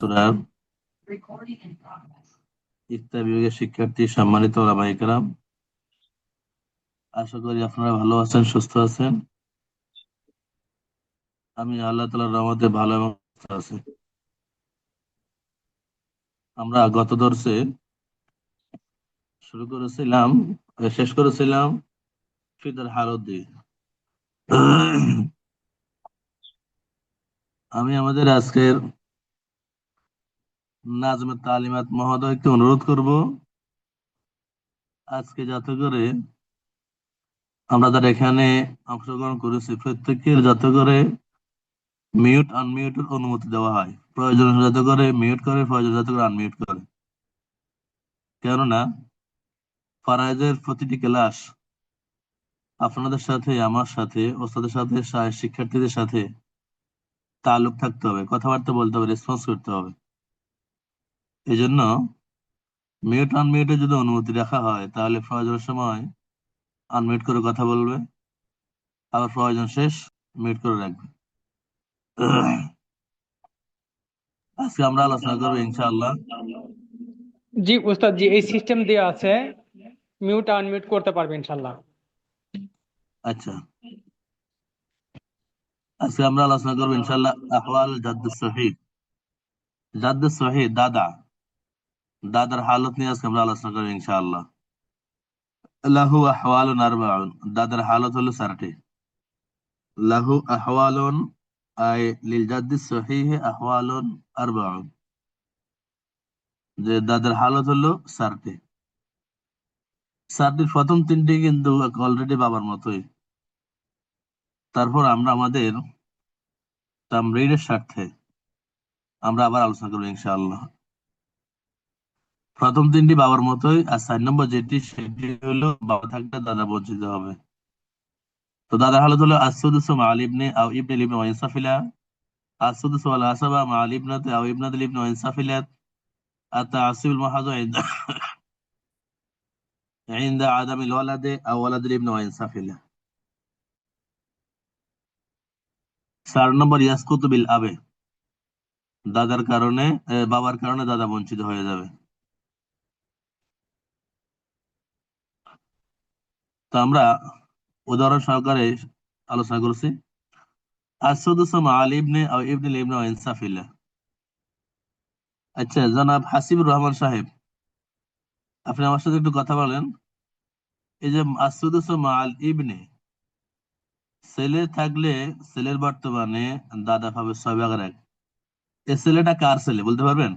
সূরার ইফতা বিভাগের শিক্ষার্থী, সম্মানিত ওলামায়ে কেরাম, আশা করি আপনারা ভালো আছেন, সুস্থ আছেন। আমি আল্লাহ তাআলার রহমতে ভালো এবং সুস্থ আছি। আমরা গত দর্সে শেষ করেছিলাম ফিদার হালত দিয়ে। আমি আমাদের আজকের নাজমে তালিমাত মহোদয়কে অনুরোধ করব, আজকে যাতে করে আমরা যারা এখানে অংশগ্রহণ করেছি প্রত্যেকের যাতে করে মিউট আনমিউটের অনুমতি দেওয়া হয়। প্রয়োজন হলে যাতে করে মিউট করে, প্রয়োজন যাতে করে আনমিউট করে। কেননা ফারায়েজের প্রতিটি ক্লাস আপনাদের সাথে, আমার সাথে, ওস্তাদের সাথে, শিক্ষার্থীদের সাথে তাল্লুক থাকতে হবে, কথাবার্তা বলতে হবে, রেসপন্স করতে হবে। এই জন্য মিউট আনমিউটে যদি অনুমতি রাখা হয় তাহলে প্রয়োজনের সময় আনমিউট করে কথা বলবে, আবার প্রয়োজন শেষ মিউট করে রাখবে। আজকে আমরা আলোচনা করবো ইনশাআল্লাহ। জি উস্তাদ, জি এই সিস্টেম দেওয়া আছে, মিউট আনমিউট করতে পারবে ইনশাল্লাহ। আচ্ছা, আজকে আমরা আলোচনা করবো ইনশাআল্লাহ আহওয়াল জাদ্দুস সহিহ। জাদ্দুস সহিহ দাদা, দাদার হালত নিয়ে আজকে আমরা আলোচনা করবো ইনশাআল্লাহ। লাহু আহওয়ালুন আরবাউন, দাদার হালত হলো চারটি। লাহু আহওয়ালুন আই লিল জাদ্দিস সহিহ আহওয়ালুন আরবাউন, যে দাদার হালত হলো চারটি। চারটির প্রথম তিনটি কিন্তু অলরেডি বাবার মতোই। তারপর আমরা আমাদের তামরীনের স্বার্থে আমরা আবার আলোচনা করবো ইনশাআল্লাহ। প্রথম তিনটি বাবার মতোই, আর 4 নম্বর যেটি সেটি হলো বাবা থাকলে দাদা বঞ্চিত হবে। তো দাদার হালত হলো আসুদুস মা আল ইবনে আও ইবনে ইবনে ওয়াইনসাফিলা, আসুদুস ওয়াল আসাবা মা আল ইবনাতে আও ইবনাতে ইবনে ওয়াইনসাফিলাত, আত-তা'সিবুল মাহাযু ইনদা আদামিল ওয়ালাদে আও ওয়ালাদিল ইবনে ওয়াইনসাফিলা। 4 নম্বর ইয়াসকুতু বিল আবে, দাদার কারণে বাবার কারণে দাদা বঞ্চিত হয়ে যাবে। তো আমরা উদাহরণ সহকারে আলোচনা করছি। আসুদুস মা আল ইবনে আও ইবনে ইবনে ওয়াইনসাফিলা। আচ্ছা জনাব হাসিবুর রহমান সাহেব, আপনি আমার সাথে একটু কথা বলেন। এই যে আসুদুস মা আল ইবনে, ছেলে থাকলে ছেলের বর্তমানে দাদা পাবে 6/1। এই ছেলেটা কার ছেলে বলতে পারবেন?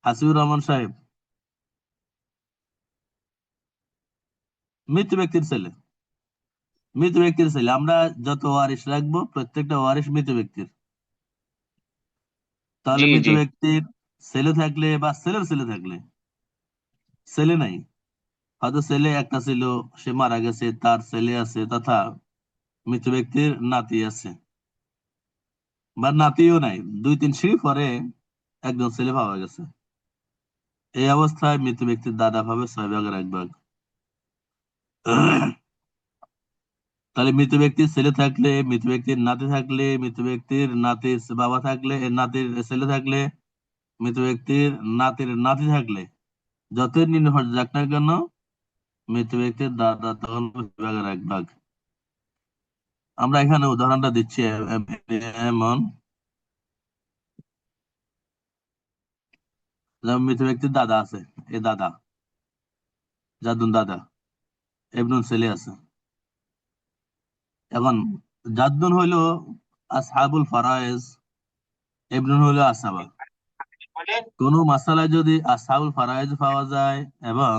হাসিবুর রহমান সাহেব, মৃত ব্যক্তির ছেলে। মৃত ব্যক্তির ছেলে, আমরা যত ওয়ারিশ রাখবো প্রত্যেকটা ওয়ারিশ মৃত ব্যক্তির। তাহলে জি মৃত জি ব্যক্তির ছেলে থাকলে বা ছেলের ছেলে থাকলে, ছেলে নাই, হয়তো ছেলে একটা ছিল, সে মারা গেছে, তার ছেলে আছে, তথা মৃত ব্যক্তির নাতি আছে, বা নাতিও নাই, 2-3 সিঁড়ি পরে একজন ছেলে পাওয়া গেছে। এই অবস্থায় মৃত ব্যক্তির দাদা পাবে 6/1। তাহলে মৃত ব্যক্তির ছেলে থাকলে, মৃত ব্যক্তির নাতি থাকলে, মৃত ব্যক্তির নাতির বাবা থাকলে, এর নাতির ছেলে থাকলে, মৃত ব্যক্তির নাতির নাতি থাকলে, যতই নির্ভর যাক না কেন, মৃত ব্যক্তির দাদা তখন 6/1। আমরা এখানে উদাহরণটা দিচ্ছি এমন, যেমন মৃত ব্যক্তির দাদা আছে, এ দাদা জাদুন দাদা, এবনুন ছেলে আছে। এখন জাদ্দুন হইলো আসহাবুল ফারায়েজ, এবনুন হইলো আসাবা। কোন মাসালায় যদি আসহাবুল ফারায়েজ পাওয়া যায় এবং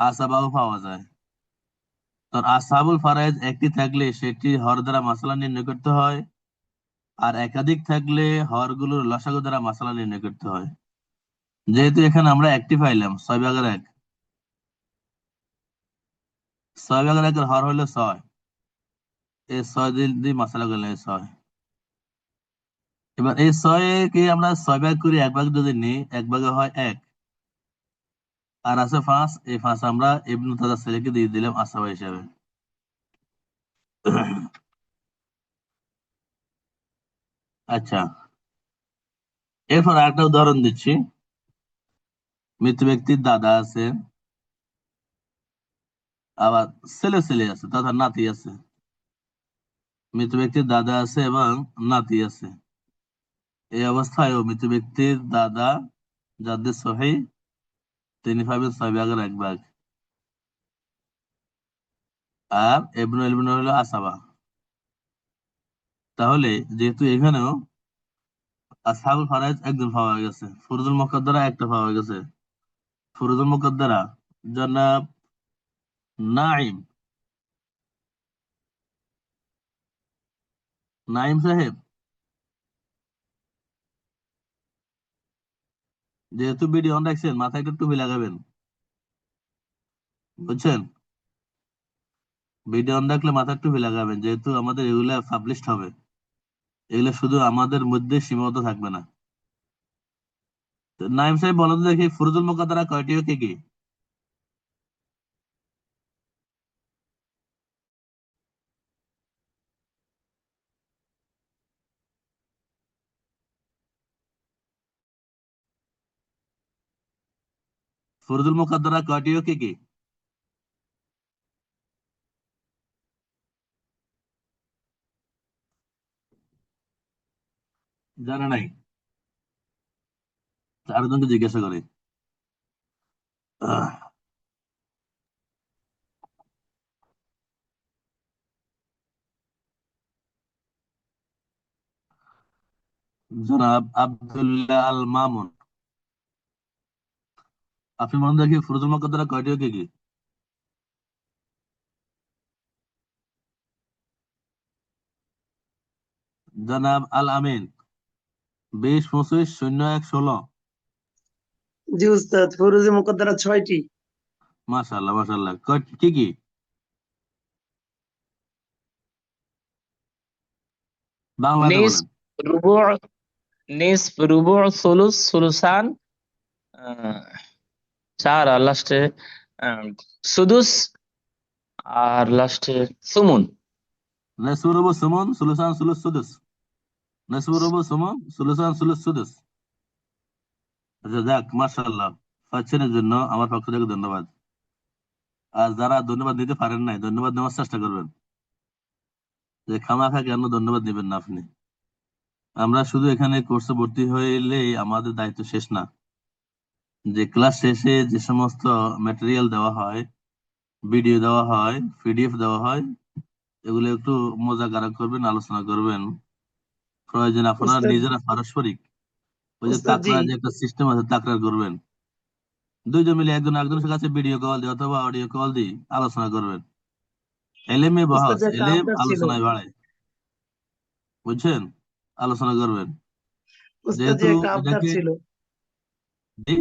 আসাবাও পাওয়া যায়, তো আসহাবুল ফারায়েজ একটি থাকলে সেটি হর দ্বারা মাসালা নির্ণয় করতে হয়, আর একাধিক থাকলে হরগুলোর লসাগু দ্বারা মাসালা নির্ণয় করতে হয়। যেহেতু এখানে আমরা একটি পাইলাম 6/1, 6/1 হর হইলো 6, এই 6 দিয়ে মাসালা করলে 6। এবার এই 6 কে আমরা 6 ভাগ করি, 1 ভাগ যদি নিই, 1 ভাগে হয় 1, আর আছে 5। এই 5 আমরা ইবনু দাদার ছেলেকে দিয়ে দিলাম আসাবা হিসাবে। আচ্ছা, এরপর আরেকটা উদাহরণ দিচ্ছি। মৃত ব্যক্তির দাদা আছে, আবার ছেলে ছেলে আছে তথা নাতি আছে। মৃত ব্যক্তির দাদা আছে এবং নাতি আছে। এই অবস্থায় মৃত ব্যক্তির দাদা যাদের সহি, তিনি পাবেন 6 ভাগের 1 ভাগ। আর ইবনুল ইবনুল হলো আসাবা। তাহলে যেহেতু এখানেও আসহাবুল ফারাইজ একজন পাওয়া গেছে, ফুরুজুল মুকাদ্দারা একটা পাওয়া গেছে। ফুরুজুল মুকাদ্দারা জনাব নাইম, নাইম সাহেব, যেহেতু ভিডিও অন রাখছেন মাথায় একটু টুপি লাগাবেন, বুঝছেন? ভিডিও অন রাখলে মাথায় টুপি লাগাবেন, যেহেতু আমাদের এগুলা পাবলিশড হবে। এগুলো শুধু আমাদের মধ্যে সীমাবদ্ধ থাকবে না। তো নাইম সাহেব বলেন তো দেখি, ফুরুজুল মুকাদ্দারা কয়টি ও কি কি? ফুরুজুল মুকাদ্দারা কয়টি ও কি কি? জানা নাই? আরেকজনকে জিজ্ঞাসা করি। আহ, জনাব আব্দুল্লাহ আল মামুন, আপনি বলেন দেখি ফুরুজুল মুকাদ্দারা কয়টি ও কি কি? জনাব আল আমিন, 20, 25, 01, 16। জি উস্তাদ, ফরুজি মুকদ্দারা 6টি। মাশাআল্লাহ মাশাআল্লাহ, কি কি? বাংলাতে নিসফ, বলেন। রুবু, নিসফ, রুবু, সুলুস, সুলুসান, আহ, 4, আর লাস্টে সুদুস, আর লাস্টে সুমুন। নাসুরুবু সুমুন সুলুসান সুলুস সুদুস। নাসুরুবু সুমুন সুলুসান সুলুস সুদুস। আচ্ছা যাক, মাশাআল্লাহ, পাচ্ছেন এর জন্য আমার পক্ষ থেকে ধন্যবাদ। আর যারা ধন্যবাদ দিতে পারেন নাই, ধন্যবাদ নেওয়ার চেষ্টা করবেন। যে খামাখা কেন ধন্যবাদ দিবেন না আপনি? আমরা শুধু এখানে কোর্সে ভর্তি হইলেই আমাদের দায়িত্ব শেষ না। যে ক্লাস শেষে যে সমস্ত ম্যাটেরিয়াল দেওয়া হয়, ভিডিও দেওয়া হয়, পিডিএফ দেওয়া হয়, এগুলো একটু মোজাকারা করবেন, আলোচনা করবেন। প্রয়োজন আপনারা উস্তাদ, নিজেরা পারস্পরিক ওই যে উস্তাদ জি, তাকরার যে একটা সিস্টেম আছে, তাকরার করবেন। দুইজন মিলে একজন একজনের কাছে ভিডিও কল দিয়ে অথবা অডিও কল দিয়ে আলোচনা করবেন। এলেমে উস্তাদ বহস, যে একটা এলেম আবদার ছিল। আলোচনায় বাড়ে, বুঝছেন? আলোচনা করবেন। উস্তাদ জি, যেহেতু একটা আবদার এটাকে ছিল। জি,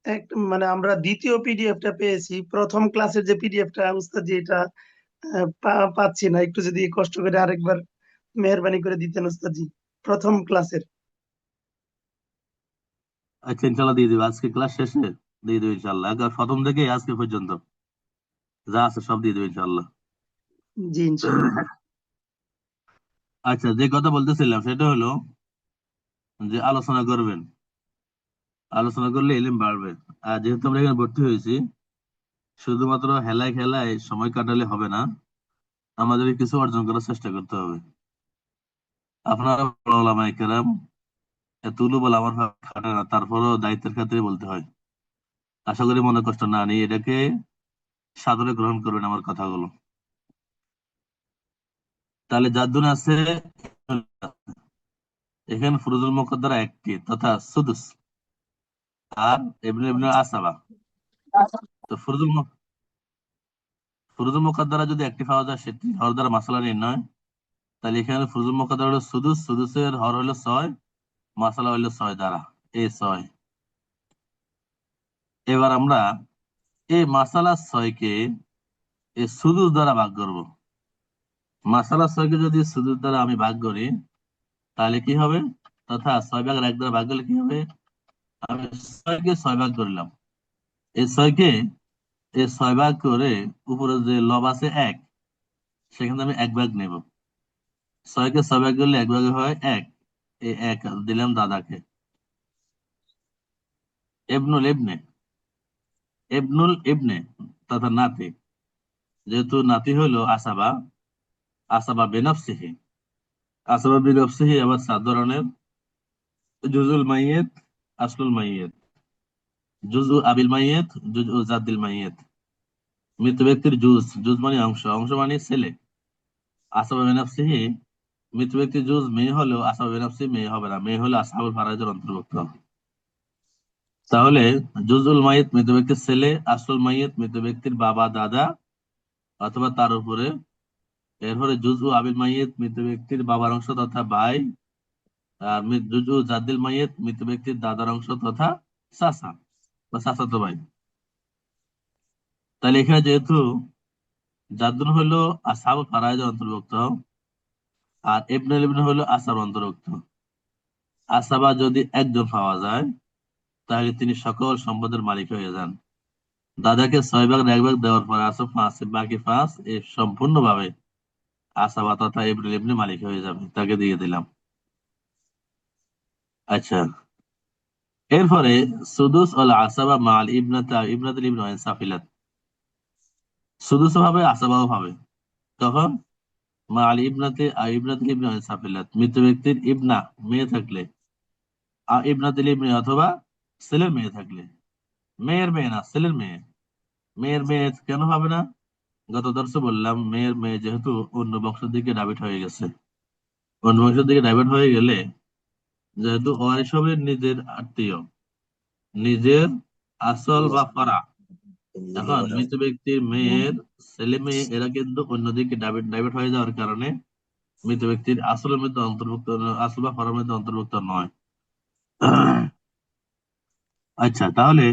এক মানে আমরা দ্বিতীয় পিডিএফটা পেয়েছি, প্রথম ক্লাসের যে পিডিএফটা উস্তাদ জি, এটা পাচ্ছি না। একটু যদি কষ্ট করে আরেকবার মেহরবানি করে দিতেন উস্তাদ জি, প্রথম ক্লাসের। আচ্ছা ইনশাল্লাহ দিয়ে দেবো, আজকে ক্লাস শেষে দিয়ে দেবো ইনশাল্লাহ, একবার প্রথম থেকে আজকে পর্যন্ত যা আছে সব দিয়ে দেবো ইনশাল্লাহ। জি ইনশাল্লাহ। আচ্ছা, যে কথা বলতেছিলাম সেটা হলো যে আলোচনা করবেন। আলোচনা করলে এলিম বাড়বে। আর যেহেতু আমরা এখানে ভর্তি হয়েছি, শুধুমাত্র হেলায় খেলায় সময় কাটালে হবে না, আমাদের কিছু অর্জন করার চেষ্টা করতে হবে। আপনারা বড় ওলামায়ে কেরাম, এতগুলো বলে আমার ভাব খাটে না, তারপরেও দায়িত্বের খাতিরে বলতে হয়। আশা করি মনে কষ্ট না নিয়ে এটাকে সাদরে গ্রহণ করবেন আমার কথাগুলো। তাহলে জাদ্দুন আছে, এখানে ফুরুজুল মুকাদ্দারা একটি তথা সুদুস, আর ইবনে ইবনে আসাবা। তো ফুরুজুল মুকাদ্দারা যদি একটি পাওয়া যায়, সেটি হর দ্বারা মাসালা নির্ণয়। তাহলে এখানে ফুরুজুল মুকাদ্দারা হলো সুদুস, সুদুসের হর হলো 6, মাসালা হলো 6 দ্বারা, এই 6। এবার আমরা এই মাসালা 6কে এই সুদুস দ্বারা ভাগ করব। মাসালা 6কে যদি সুদুস দ্বারা আমি ভাগ করি, তাহলে কি হবে? তথা 6 ভাগের 1 দ্বারা ভাগ করলে কি হবে? আমি 6কে 6 ভাগ করলাম। এই 6কে এই 6 ভাগ করে উপরে যে লব আছে 1, সেখানে আমি 1 ভাগ নেব। 6 কে 6 ভাগ করলে 1 ভাগে হয় 1। এই 1 দিলাম দাদাকে। এবনুল ইবনে, এবনুল ইবনে তথা নাতি, যেহেতু নাতি হলো আসাবা, আসাবা বেনফসিহি, আসাবা বেনফসিহি আবার 7 ধরনের। জুজুল মাইয়েত, আসলুল মাইয়েত, জুজু আবিল মাইয়েত, জুজু জাদ্দিল মাইয়েত। মৃত ব্যক্তির জুজ, জুজ মানে অংশ, অংশ মানে ছেলে। আসাবা বেনফসিহি, মৃত ব্যক্তির জুজ মেয়ে হলেও আসাবা বেনফসিহি মেয়ে হবে না, মেয়ে হলে আসহাবুল ফারাইজের অন্তর্ভুক্ত। তাহলে জুজুল মাইয়েত মৃত ব্যক্তির ছেলে, আসলুল মাইয়েত মৃত ব্যক্তির বাবা দাদা অথবা তার উপরে। এরপরে জুজু আবিল মাইয়েত মৃত ব্যক্তির বাবার অংশ তথা ভাই। আর জুজু জাদ্দিল মাইয়েত মৃত ব্যক্তির দাদার অংশ তথা চাচা বা চাচাতো ভাই। তাহলে এখানে যেহেতু জাদ্দুন হলো আসহাবুল ফারাইজের অন্তর্ভুক্ত, আর ইবনুল ইবনে হলো আসার অন্তর্ভুক্ত। আসাবা যদি একজন পাওয়া যায় তাহলে তিনি সকল সম্পদের মালিক হয়ে যান। দাদাকে 6 ভাগের 1 ভাগ দেওয়ার পর আছে 5, বাকি 5 সম্পূর্ণভাবে আসাবা তথা ইবনুল ইবনে মালিক হয়ে যাবে, তাকে দিয়ে দিলাম। আচ্ছা, এরপরে সুদুস ওয়াল আসাবা মাল ইবনাতা ইবনাতুল ইবনে ওয়াইন সাফিলাত। সুদুস ভাবে আসাবাও ভাবে তখন মাল ইবনাতে ইবনাতুল ইবনে ওয়াইন সাফিলাত, মৃত ব্যক্তির ইবনা মেয়ে থাকলে, ইবনাতুল ইবনে অথবা ছেলের মেয়ে থাকলে। মেয়ের মেয়ে না, ছেলের মেয়ে। মেয়ের মেয়ে কেন হবে না? গত দর্শে বললাম মেয়ের মেয়ে যেহেতু অন্য বংশের দিকে ডাইভার্ট হয়ে গেছে। অন্য বংশের দিকে ডাইভার্ট হয়ে গেলে যেহেতু ওয়ারিশ হবে নিজের আত্মীয়, নিজের আসল বা ফারা। এখন মৃত ব্যক্তির মেয়ের ছেলে মেয়ে এরা কিন্তু অন্যদিকে ডাইভার্ট হয়ে যাওয়ার কারণে মৃত ব্যক্তির আসলের মধ্যে অন্তর্ভুক্ত, আসল বা ফারার মধ্যে অন্তর্ভুক্ত নয়। আচ্ছা, তাহলে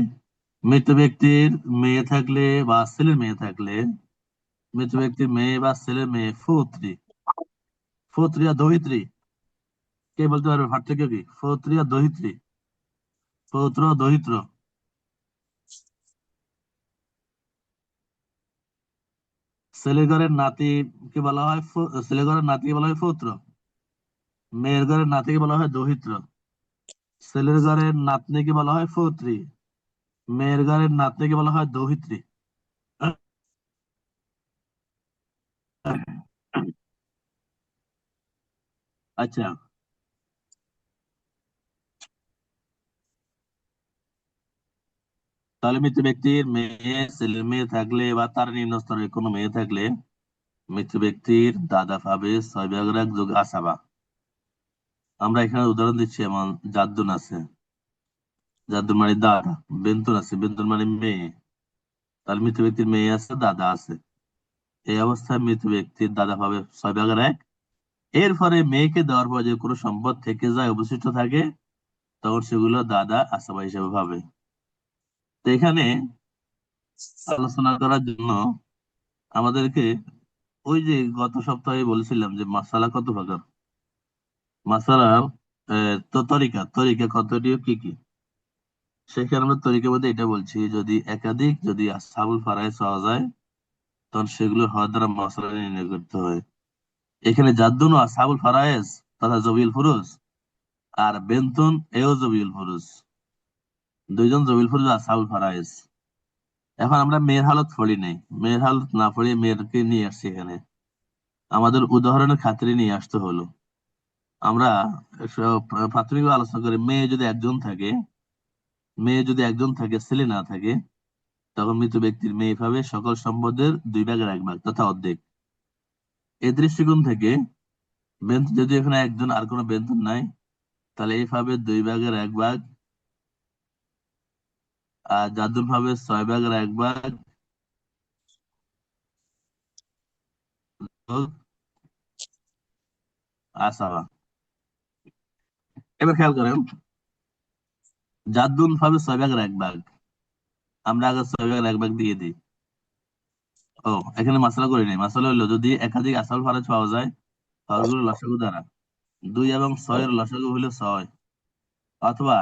মৃত ব্যক্তির মেয়ে থাকলে বা ছেলের মেয়ে থাকলে, মৃত ব্যক্তির মেয়ে বা ছেলের মেয়ে ফৌত্রী, ফৌত্রী আর দহিত্রী, কে বলতে পারবে পার্থক্য কি? ফৌত্রী আর দহিত্রী, পৌত্র দহিত্র। ছেলের ঘরের নাতি কে বলা হয় ছেলের ঘরের নাতিকে বলা হয় পৌত্র, মেয়ের ঘরের নাতিকে বলা হয় দহিত্র। ছেলের ঘরের নাতনিকে বলা হয় পৌত্রী, মেয়ের ঘরের নাতনিকে বলা হয় দৌহিত্রী। আচ্ছা, তাহলে মৃত ব্যক্তির মেয়ে, ছেলের মেয়ে থাকলে বা তার নিম্ন স্তরের কোনো মেয়ে থাকলে মৃত ব্যক্তির দাদা পাবে 6 ভাগের 1 যোগ আসাবা। আমরা এখানে উদাহরণ দিচ্ছি, এমন জাদ্দুন আছে, জাদ্দুন মানে দাদা। বেন্তুন আছে, বেন্তুন মানে মেয়ে। তাহলে মৃত ব্যক্তির মেয়ে আছে, দাদা আছে। এই অবস্থায় মৃত ব্যক্তির দাদা পাবে 6 ভাগের 1। এরপরে মেয়েকে দেওয়ার পর যে কোনো সম্পদ থেকে যায় অবশিষ্ট থাকে, তখন সেগুলো দাদা আসাবা হিসেবে পাবে। তো এখানে আলোচনা করার জন্য আমাদেরকে ওই যে গত সপ্তাহে বলেছিলাম যে মাসালা কত প্রকার, মাসালা তো তরিকা তরিকা কতটি ও কি কি। সেখানে আমরা তরিকার মধ্যে এটা বলছি, যদি একাধিক যদি আসহাবুল ফারাইজ পাওয়া যায় তখন সেগুলো হওয়ার দ্বারা মাসালা নির্ণয় করতে হয়। এখানে জাদ্দুন ও আসহাবুল ফারাইজ তথা জবিল ফুরুজ, আর বেন্তুন এও জবিল ফুরুজ, দুইজন জবিল ফুরুজ আসহাবুল ফারাইজ। এখন আমরা মেয়ের হালত পড়ি নাই, মেয়ের হালত না পড়ে মেয়েরকে নিয়ে আসছি এখানে, আমাদের উদাহরণের খাতিরে নিয়ে আসতে হলো। আমরা প্রাথমিক আলোচনা করি, মেয়ে যদি একজন থাকে ছেলে না থাকে, তখন মৃত ব্যক্তির মেয়ে পাবে সকল সম্পদের 2 ভাগের 1 ভাগ তথা অর্ধেক। এই দৃষ্টিকোণ থেকে যদি এখানে একজন আর কোনো বেতন নাই, তাহলে এই পাবে 2 ভাগের 1 ভাগ, আর জাদ্দুন পাবে 6 ভাগের 1 ভাগ যোগ আসাবা। এবার খেয়াল করেন, জাদ্দুন পাবে 6 ভাগের 1 ভাগ, আমরা আগে 6 ভাগের 1 ভাগ দিয়ে দিই। ও, এখানে মাসলা করি নাই। মাসলা হলো যদি একাধিক আসাল ফারাজ পাওয়া যায়, হরগুলো লসাগু দ্বারা 2 এবং 6 এর লসাগু হলো 6, অথবা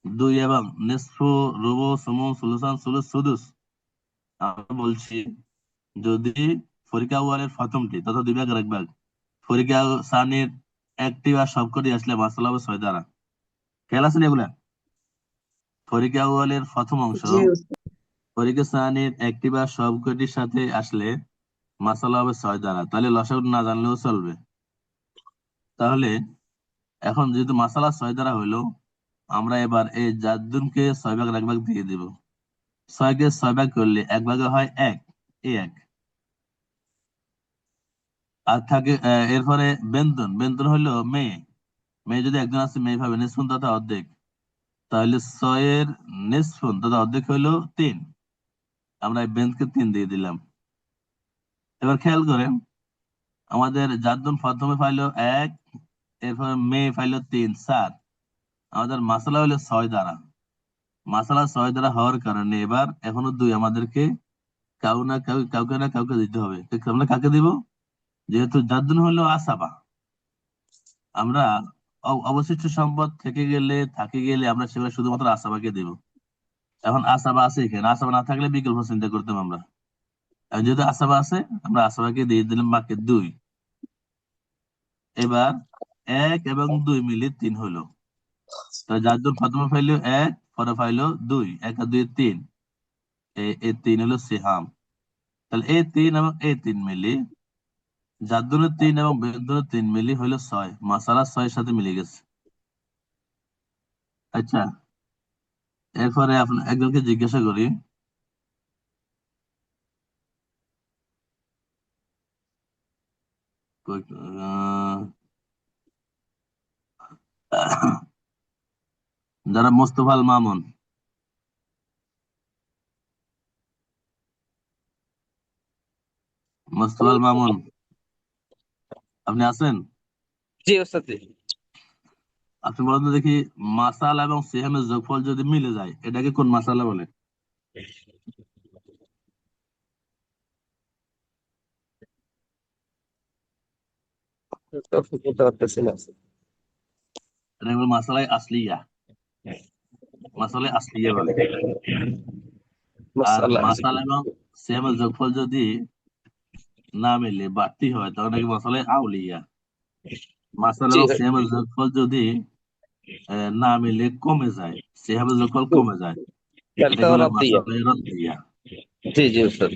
2 এবং নিসফু, রুবু, সুমুন, সুলুসান, সুলুস, সুদুস। আমরা বলছি যদি ফরিকা আউয়ালের প্রথমটি তথা দুই ভাগের এক ভাগ, ফরিকা সানির একটি বা সবকটি আসলে মাসালা হবে 6 দ্বারা। খেয়াল আছে না এগুলা? ফরিকা আউয়ালের প্রথম অংশ জি উস্তাদ। ফরিকা সানির একটি বা সবকটির সাথে আসলে মাসালা হবে 6 দ্বারা, তাহলে লসাগু না জানলেও চলবে। তাহলে এখন যেহেতু মাসালা 6 দ্বারা হইলো, আমরা এবার এই জাদ্দুনকে 6 ভাগের এক ভাগ দিয়ে দিব। 6 কে 6 ভাগ করলে এক ভাগে হয় 1, এই 1। আর থাকে এরপরে বেন্তন, বেন্তন হইলো মেয়ে। মেয়ে যদি একজন আছে, মেয়ে পাবে নিসফুন তথা অর্ধেক। তাহলে 6-এর নিসফুন তথা অর্ধেক হইলো 3। আমরা এই বেন্তকে 3 দিয়ে দিলাম। এবার খেয়াল করেন, আমাদের জাদ্দুন প্রথমে পাইলো 1, এরপর মেয়ে পাইলো 3, 4। আমাদের মাসালা হইলো 6 দ্বারা। মাসালা 6 দ্বারা হওয়ার কারণে এবার এখনো 2 আমাদেরকে কাউকে না কাউকে দিতে হবে। তো আমরা কাকে দিব? যেহেতু জাদ্দুন হলো আসাবা, আমরা অবশিষ্ট সম্পদ থাকে গেলে আমরা সেগুলো শুধুমাত্র আসাবাকে দিব। এখন আসাবা আছে এখানে, আসাবা না থাকলে বিকল্প চিন্তা করতাম আমরা। এখন যেহেতু আসাবা আছে, আমরা আসাবাকে দিয়ে দিলাম বাকি 2। এবার 1 এবং 2 মিলে 3 হলো। তাহলে জাদ্দুন প্রথমে পাইলো 1, পরে পাইলো 2, 1 আর 2 3। এই 3 হলো সিহাম। তাহলে এই 3 এবং এই 3 মিলি, জাদ্দুনের 3 এবং বেদুনের 3 মিলি হইলো 6। মাসালা 6 সাথে মিলে গেছে। আচ্ছা, এরপরে আপনার একজনকে জিজ্ঞাসা করি, যারা মোস্তফা আল মামুন, মোস্তফা আল মামুন আপনি আছেন? জি ওস্তাদ জি। আপনি বলেন তো দেখি, মাসালা এবং সিহামের যোগফল যদি মিলে যায়, এটাকে কোন মাসালা বলে? বলতে পারতেছি না। এটা বলে মাসালায় আসলিয়া, মাসালায় আসলিয়া বলে। আর মাশাআল্লাহ। মাসালা এবং সিহামের যোগফল যদি না মিলে বাড়তি হয়, তখন নাকি মাসালায় আউলিয়া। মাসালা জি এবং সিহামের যোগফল যদি না মিলে কমে যায়, সিহামের যোগফল কমে যায়, তাহলে এটাকে তো বলে রাতিয়া। মাসালায় রদ্দিয়া। জি জি ওস্তাদ।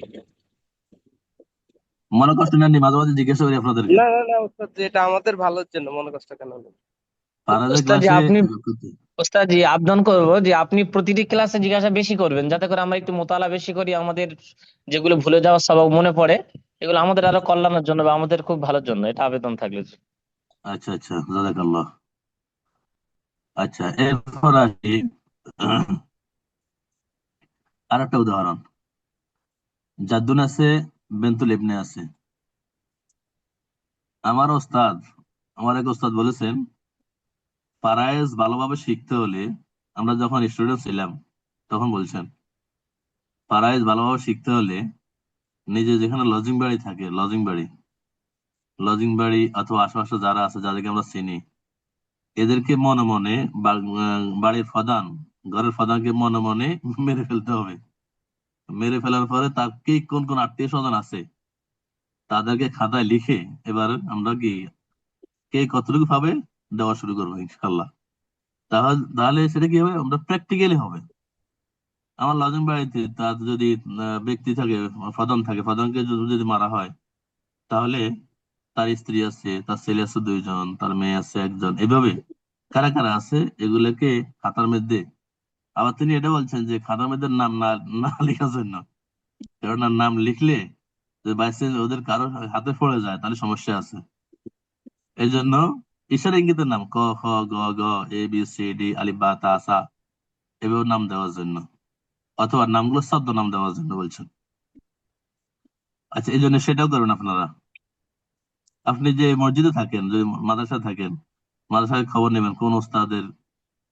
মনে কষ্ট নেননি, মাঝে মাঝে জিজ্ঞাসা করি আপনাদেরকে। না না না ওস্তাদ জি, এটা আমাদের ভালোর জন্য, মনে কষ্ট কেন নেবেন? ফারাজের ওস্তাদ জি ক্লাসে আপনি ওস্তাদ জি আবদান করবো যে আপনি প্রতিটি ক্লাসে জিজ্ঞাসা বেশি করবেন, যাতে করে আমরা একটু মোতালা বেশি করি, আমাদের যেগুলো ভুলে যাওয়ার সবক মনে পড়ে, এগুলো আমাদের আরো কল্যাণের জন্য বা আমাদের খুব ভালোর জন্য, এটা আবেদন থাকলে। আচ্ছা আচ্ছা, জাযাকাল্লাহ। আচ্ছা, এরপর আসি আর একটা উদাহরণ। জাদ্দুন আছে, বেন্তুল ইবনে আছে। আমার ওস্তাদ, আমার এক ওস্তাদ বলেছেন, ফারায়েজ ভালোভাবে শিখতে হলে, আমরা যখন স্টুডেন্ট ছিলাম তখন বলছেন, ফারায়েজ ভালোভাবে শিখতে হলে নিজে যেখানে লজিং বাড়ি থাকে, লজিং বাড়ি অথবা আশেপাশে যারা আছে, যাদেরকে আমরা চিনি, এদেরকে মনে মনে বাড়ির প্রধান, ঘরের প্রধানকে মনে মনে মেরে ফেলতে হবে। মেরে ফেলার পরে তার কি কোন কোন আত্মীয় স্বজন আছে, তাদেরকে খাতায় লিখে এবার আমরা কি কে কতটুকু পাবে দেওয়া শুরু করবো ইনশাল্লাহ। তাহলে সেটা কি হবে, আমরা প্র্যাকটিক্যালি হবে। আমার লজিং বাড়িতে তার যদি ব্যক্তি থাকে, প্রধান থাকে, প্রধানকে যদি মারা হয়, তাহলে তার স্ত্রী আছে, তার ছেলে আছে 2 জন, তার মেয়ে আছে 1 জন, এভাবে কারা কারা আছে এগুলোকে খাতার মধ্যে। আবার তিনি এটা বলছেন যে খাতার মধ্যে নাম না না লেখার জন্য, কারণ নাম লিখলে যদি বাই চান্স ওদের কারো হাতে পড়ে যায় তাহলে সমস্যা আছে। এই জন্য ইশারা ইঙ্গিতের নাম, ক খ গ ঘ ABCD আলিফ বা তা সা, এভাবে নাম দেওয়ার জন্য, অথবা নামগুলো শব্দ নাম দেওয়ার জন্য বলছেন। আচ্ছা, এই জন্য সেটাও করবেন আপনারা। আপনি যে মসজিদে থাকেন, যদি মাদ্রাসায় থাকেন, মাদ্রাসায় খবর নেবেন কোন ওস্তাদের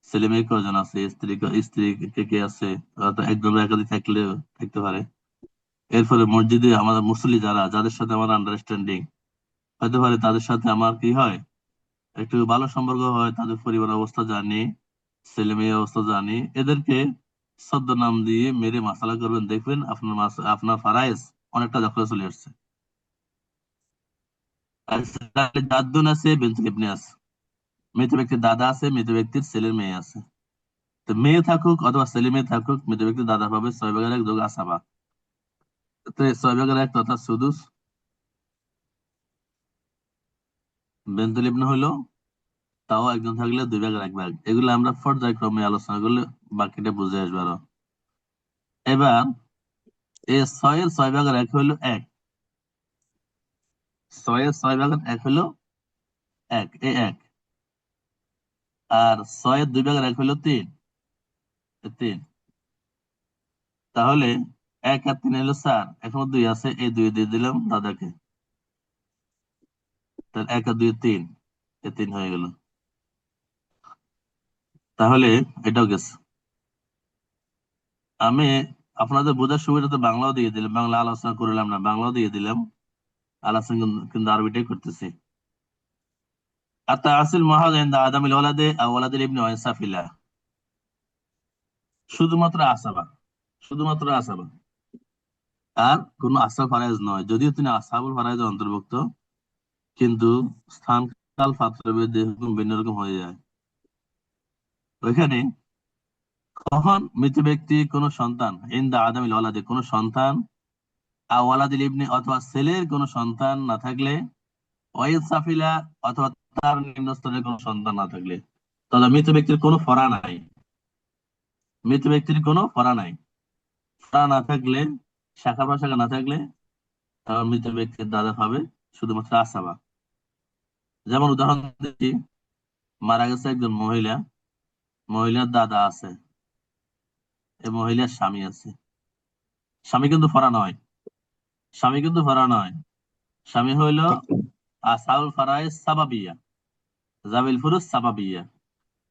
ছেলে মেয়ে কয়জন আছে, স্ত্রী কে কে আছে, হয়তো একজন বা একাধিক থাকতে পারে। এরপরে মসজিদে আমাদের মুসল্লি যাদের সাথে আমার আন্ডারস্ট্যান্ডিং হতে পারে, তাদের সাথে আমার কি হয়, একটু ভালো সম্পর্ক হয়, তাদের পরিবার অবস্থা জানি, ছেলে মেয়ে অবস্থা জানি, এদেরকে ছদ্মনাম দিয়ে মেরে মাসালা করবেন, দেখবেন আপনার ফারায়েজ অনেকটা দখলে চলে আসছে। আচ্ছা, তাহলে জাদ্দুন আছে, বিনতুল ইবনে আছে। মৃত ব্যক্তির দাদা আছে, মৃত ব্যক্তির ছেলের মেয়ে আছে। তো মেয়ে থাকুক অথবা ছেলে মেয়ে থাকুক, মৃত ব্যক্তির দাদা পাবে 6/1 যোগ আসাবা। তো 6/1 তথা সুদুস। বিনতুল ইবনে হলো তাও একজন থাকলে 2/1 এগুলো আমরা পর্যায়ক্রমে আলোচনা করলে বাকিটা বুঝে আসবে আরো। এবার এই 6/1 হলো 1। 6/1 হলো 1, এই 1। আর 6/2 হলো 3, 3। তাহলে 1 আর 3 হলো 4, এখনো 2 আছে, এই 2 দিয়ে দিলাম দাদাকে। তাহলে 1 আর 2 3, এই 3 হয়ে গেল। তাহলে এটাও গেছে। আমি আপনাদের বোঝার সুবিধাতে বাংলাও দিয়ে দিলাম, বাংলা আলোচনা করলাম না, বাংলাও দিয়ে দিলাম। আলোচনা কিন্তু আরবিটাই করতেছি। আসিল মহাজ ইনদা আদামিল ওয়ালাদে আও ওয়ালাদিল ইবনি ওয়া ইনসাফিল্লাহ। শুধুমাত্র আসাবা, শুধুমাত্র আসাবা, আর কোন আসা ফারাইজ নয়। যদিও তিনি আসহাবুল ফারাইজের অন্তর্ভুক্ত, কিন্তু স্থান কাল পাত্রভেদে হুকুম ভিন্ন রকম হয়ে যায়। ওইখানে কখন মৃত ব্যক্তি কোন সন্তান, ইনদা আদামিল ওয়ালাদে কোন সন্তান, আও ওয়ালাদিল ইবনি অথবা ছেলের কোন সন্তান না থাকলে, ওয়াইদ সাফিলা অথবা তার নিম্ন স্তরের কোন সন্তান না থাকলে, তাহলে মৃত ব্যক্তির কোনো ফরা নাই। মৃত ব্যক্তির কোনো ফরা নাই। ফরা না থাকলে, শাখা প্রশাখা না থাকলে, তাহলে মৃত ব্যক্তির দাদা হবে শুধুমাত্র আসাবা। যেমন উদাহরণ দিচ্ছি, মারা গেছে একজন মহিলা, মহিলার দাদা আছে, এই মহিলার স্বামী আছে। স্বামী কিন্তু ফরা নয়, স্বামী কিন্তু ফরা নয়। স্বামী হইল আসাউল ফারাইজ সাবাবিয়া, জাবিল ফুরুজ সাবাবিয়া।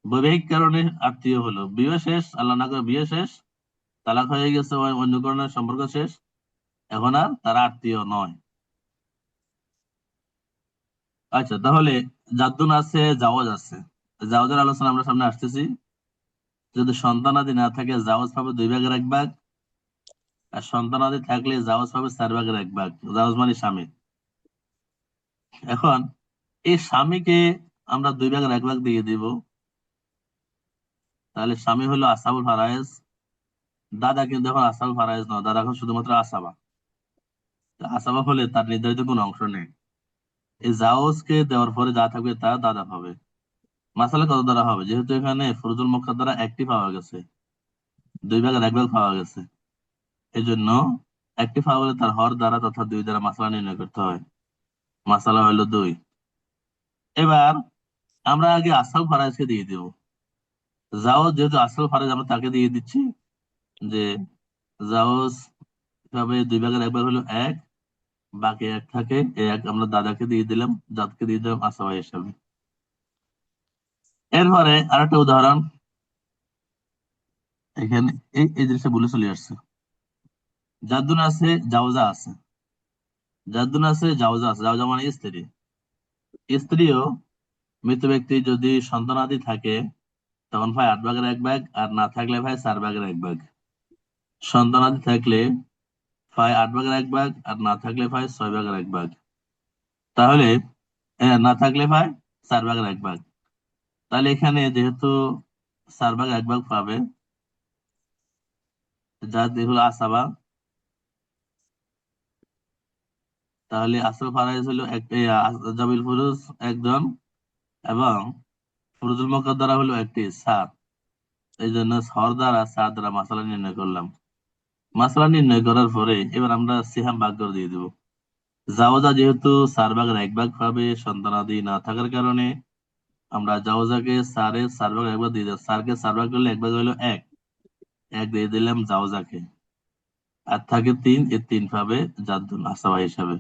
বৈবাহিক কারণে আত্মীয় হলো, বিয়ে শেষ, আল্লাহ না করে বিয়ে শেষ, তালাক হয়ে গেছে, অন্য কারণে সম্পর্ক শেষ, এখন আর তারা আত্মীয় নয়। আচ্ছা, তাহলে জাদ্দুন আছে, জাওয়াজ আছে। জাওয়াজের আলোচনা আমরা সামনে আসতেছি। যদি সন্তানাদি না থাকে, জাওয়াজ পাবে 2/1, আর সন্তানাদি থাকলে জাওয়াজ পাবে 4/1। জাওয়াজ মানে স্বামী। এখন এই স্বামীকে আমরা 2/1 দিয়ে দিব। তাহলে স্বামী হলো আসাবুল ফারায়েজ, দাদা কিন্তু এখন আসাবুল ফারায়েজ নয়, দাদা এখন শুধুমাত্র আসাবা। আসাবা হলে তার নির্ধারিত কোনো অংশ নেই। এই জাওজকে দেওয়ার পরে যা থাকবে তা দাদা পাবে। মাসালা কত দ্বারা হবে? যেহেতু এখানে ফুরুজুল মুকাদ্দারা একটি পাওয়া গেছে, 2/1 পাওয়া গেছে, এই জন্য একটি পাওয়া গেলে তার হর দ্বারা তথা 2 দ্বারা মাসালা নির্ণয় করতে হয়। মাসালা হলো 2। এবার আমরা আগে আসল ফারাজকে দিয়ে দিব। জাওজ যেহেতু আসল ফারাজ, আমরা তাকে দিয়ে দিচ্ছি যে জাওজ হিসাবে 2/1 হলো 1, বাকি 1 থাকে, এই 1 আমরা দাদাকে দিয়ে দিলাম, জাতকে দিয়ে দিলাম আসাবা হিসাবে। এরপরে আরেকটা উদাহরণ, এখানে এই জিনিসটা বলে চলে আসছে। জাদ্দুন আছে, জাওজা আছে। জাদ্দুন আছে, জাওজা আছে। জাওজা মানে স্ত্রী। স্ত্রীও মৃত ব্যক্তি যদি সন্তানাদি থাকে, তখন ভাই 8/1, আর না থাকলে ভাই 4/1। সন্তানাদি থাকলে ভাই 8/1, আর না থাকলে ভাই 6/1। তাহলে না থাকলে ভাই 4/1। তাহলে এখানে যেহেতু 4/1 পাবে, যার হলো আসাবা, তাহলে আসল ফারাইজ হলো জাবিল ফুরুজ একজন, এবং ফুরুজুল মুকাদ্দারা হলো একটি 7। এই জন্য হর দ্বারা 7 দ্বারা মাসালা নির্ণয় করলাম। মাসলা নির্ণয় করার পরে এবার আমরা সিহাম ভাগ করে দিয়ে দিব। জাওজা যেহেতু 4/1 পাবে, সন্তানাদি না থাকার কারণে আমরা জাওজাকে 4/4 দিয়ে দিলাম। 4 কে 4 করলে 1 হলো 1, 1 দিয়ে দিলাম জাওজাকে। আর থাকে 3, এই 3 পাবে জাদ্দুন আসাবা হিসাবে।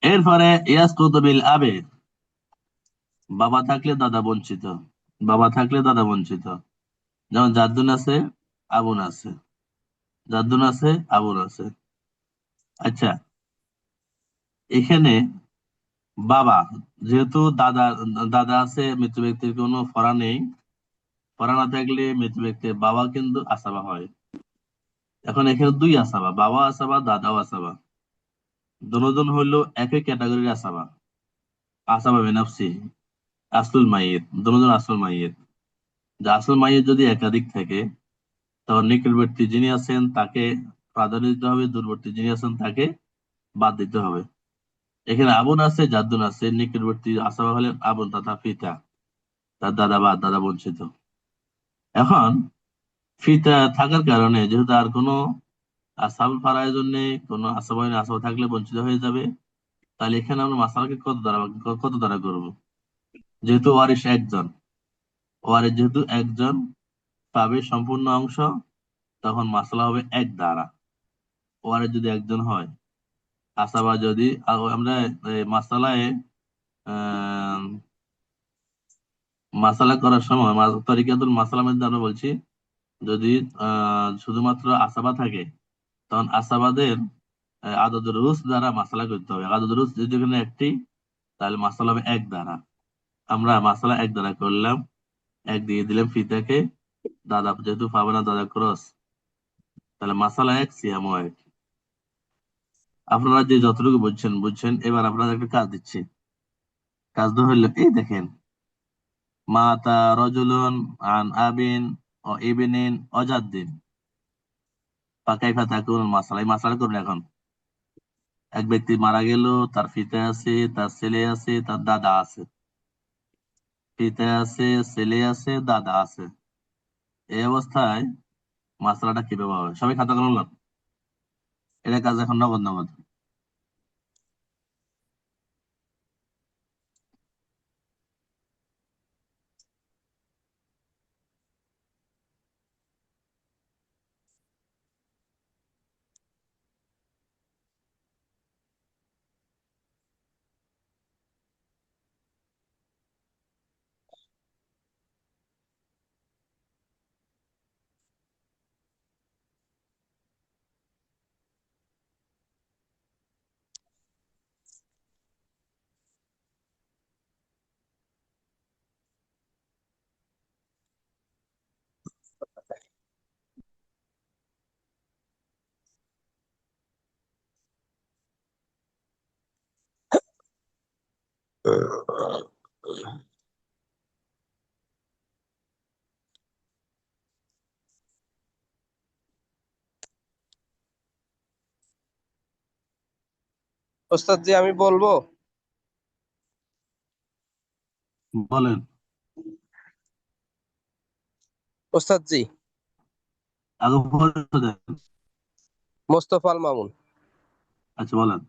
এরপরে ইয়াস কুতুবিল আবে, বাবা থাকলে দাদা বঞ্চিত, বাবা থাকলে দাদা বঞ্চিত। যেমন জাদ্দুন আছে, আবুন আছে, জাদ্দুন আছে, আবুন আছে। আচ্ছা, এখানে বাবা যেহেতু দাদা, দাদা আছে, মৃত ব্যক্তির কোনো ফরা নেই, ফরা না থাকলে মৃত ব্যক্তির বাবা কিন্তু আসাবা হয়। এখন এখানে 2 আসাবা, বাবা আসাবা, দাদাও আসাবা। দুজন হইলো একই ক্যাটাগরির আসাবা। আসাবা বেনাফসি আসলুল মাইয়িত, দুজন আসল মাইয়িত। যে আসল মাইয়িত যদি একাধিক থাকে, তখন নিকটবর্তী যিনি আছেন তাকে প্রাধান্য দিতে হবে, দূরবর্তী যিনি আছেন তাকে বাদ দিতে হবে। এখানে আবুন আছে, জাদ্দুন আছে। নিকটবর্তী আসাবা হলেন আবুন তথা পিতা, তার দাদা বা দাদা বঞ্চিত। এখন ফিতা থাকার কারণে যেহেতু আর কোনো আসাবুল ফারায়ের জন্য কোনো আসাবা আসাবা থাকলে বঞ্চিত হয়ে যাবে, তাহলে এখানে আমরা মাসালাকে কত দ্বারা করব? যেহেতু ওয়ারিশ একজন, ওয়ারিশ যেহেতু একজন পাবে সম্পূর্ণ অংশ, তখন মাসালা হবে এক দ্বারা। ওয়ারিশ যদি একজন হয়, আসাবা যদি আমরা মাসালায় আহ মাসালা করার সময় তরিকাতুল মাসালা মধ্যে আমরা বলছি, যদি শুধুমাত্র আসাবা থাকে, তখন আসাবাদের আদদ রুস দ্বারা মাসালা করতে হবে। আদদ রুস যদি এখানে একটি, তাহলে মাসালা হবে এক দ্বারা। আমরা মাসালা এক দ্বারা করলাম, এক দিয়ে দিলাম ফিতাকে, দাদা যেহেতু পাবে না দাদা ক্রস, তাহলে মাসালা এক সিয়ামও এক। আপনারা যে যতটুকু বুঝছেন বুঝছেন, এবার আপনাদের একটা কাজ দিচ্ছি। কাজটা হইলো এই দেখেন, মাতা রজুলুন আন আবিন ও ইবিনিন অজাদ্দিন ফাকাইফা তাকুনুল মাসালা। এই মাসালা করুন এখন। এক ব্যক্তি মারা গেল, তার পিতা আছে, তার ছেলে আছে, তার দাদা আছে। পিতা আছে, ছেলে আছে, দাদা আছে। এই অবস্থায় মাসালাটা কিভাবে হবে? সবাই খাতা কলম লাগ। এটা কাজ এখন নগদ নগদ। ওস্তাদ জি আমি বলবো। বলেন। ওস্তাদ জি, আগে পরে দেন। মোস্তফা আল মামুন। আচ্ছা বলেন।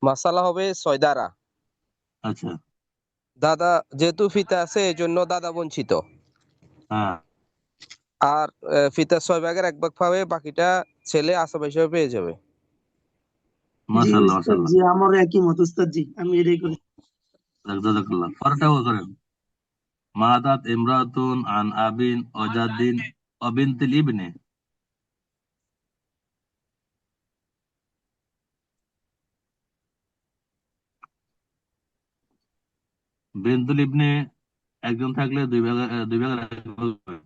মাসালা হবে 6 দ্বারা। আচ্ছা। দাদা যেহেতু ফিতা আছে এই জন্য দাদা বঞ্চিত। হ্যাঁ, আর ফিতার 6 ভাগের 1 ভাগ পাবে, বাকিটা ছেলে আসাবা হিসেবে পেয়ে যাবে। জি মাশাআল্লাহ উস্তাদ মাশাআল্লাহ। জি, আমারও একই মত উস্তাদ জি, আমি এটাই করি। জাযাকাল্লাহ। পরেরটা করেন। মাতাত ইমরাতুন আন আবিন অজাদ্দিন অবিনতিল ইবনে। বিনতুল ইবনে একজন থাকলে দুই ভাগের এক ভাগ হবে।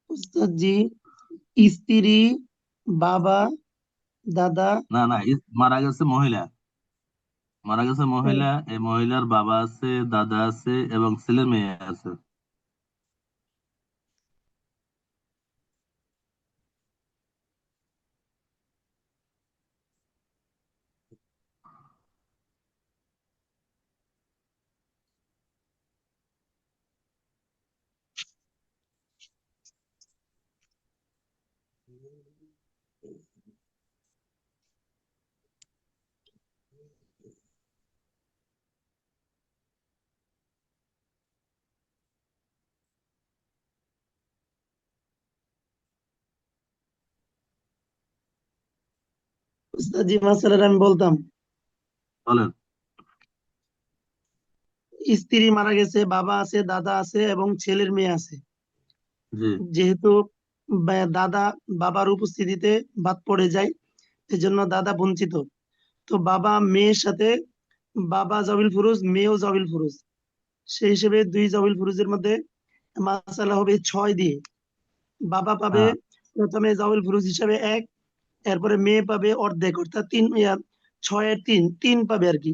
উস্তাদ জি, স্ত্রী, বাবা, দাদা। না না, মারা গেছে মহিলা। মারা গেছে মহিলা, এই মহিলার বাবা আছে, দাদা আছে এবং ছেলে মেয়ে আছে। উস্তাদ জি, মাসালার আমি বলতাম। বলেন। স্ত্রী মারা গেছে, বাবা আছে, দাদা আছে এবং ছেলের মেয়ে আছে। জি। যেহেতু দাদা বাবার উপস্থিতিতে বাদ পড়ে যায়, এজন্য দাদা বঞ্চিত। তো বাবা মেয়ের সাথে, বাবা জবিল ফুরুজ, মেয়েও জবিল ফুরুজ। সেই হিসেবে দুই জবিল ফুরুজের মধ্যে মাসালা হবে 6 দিয়ে। বাবা পাবে হ্যাঁ প্রথমে জাউল ফুরুজ হিসাবে 1, এরপরে মেয়ে পাবে অর্ধেক অর্থাৎ 6-এর 3 পাবে আর কি।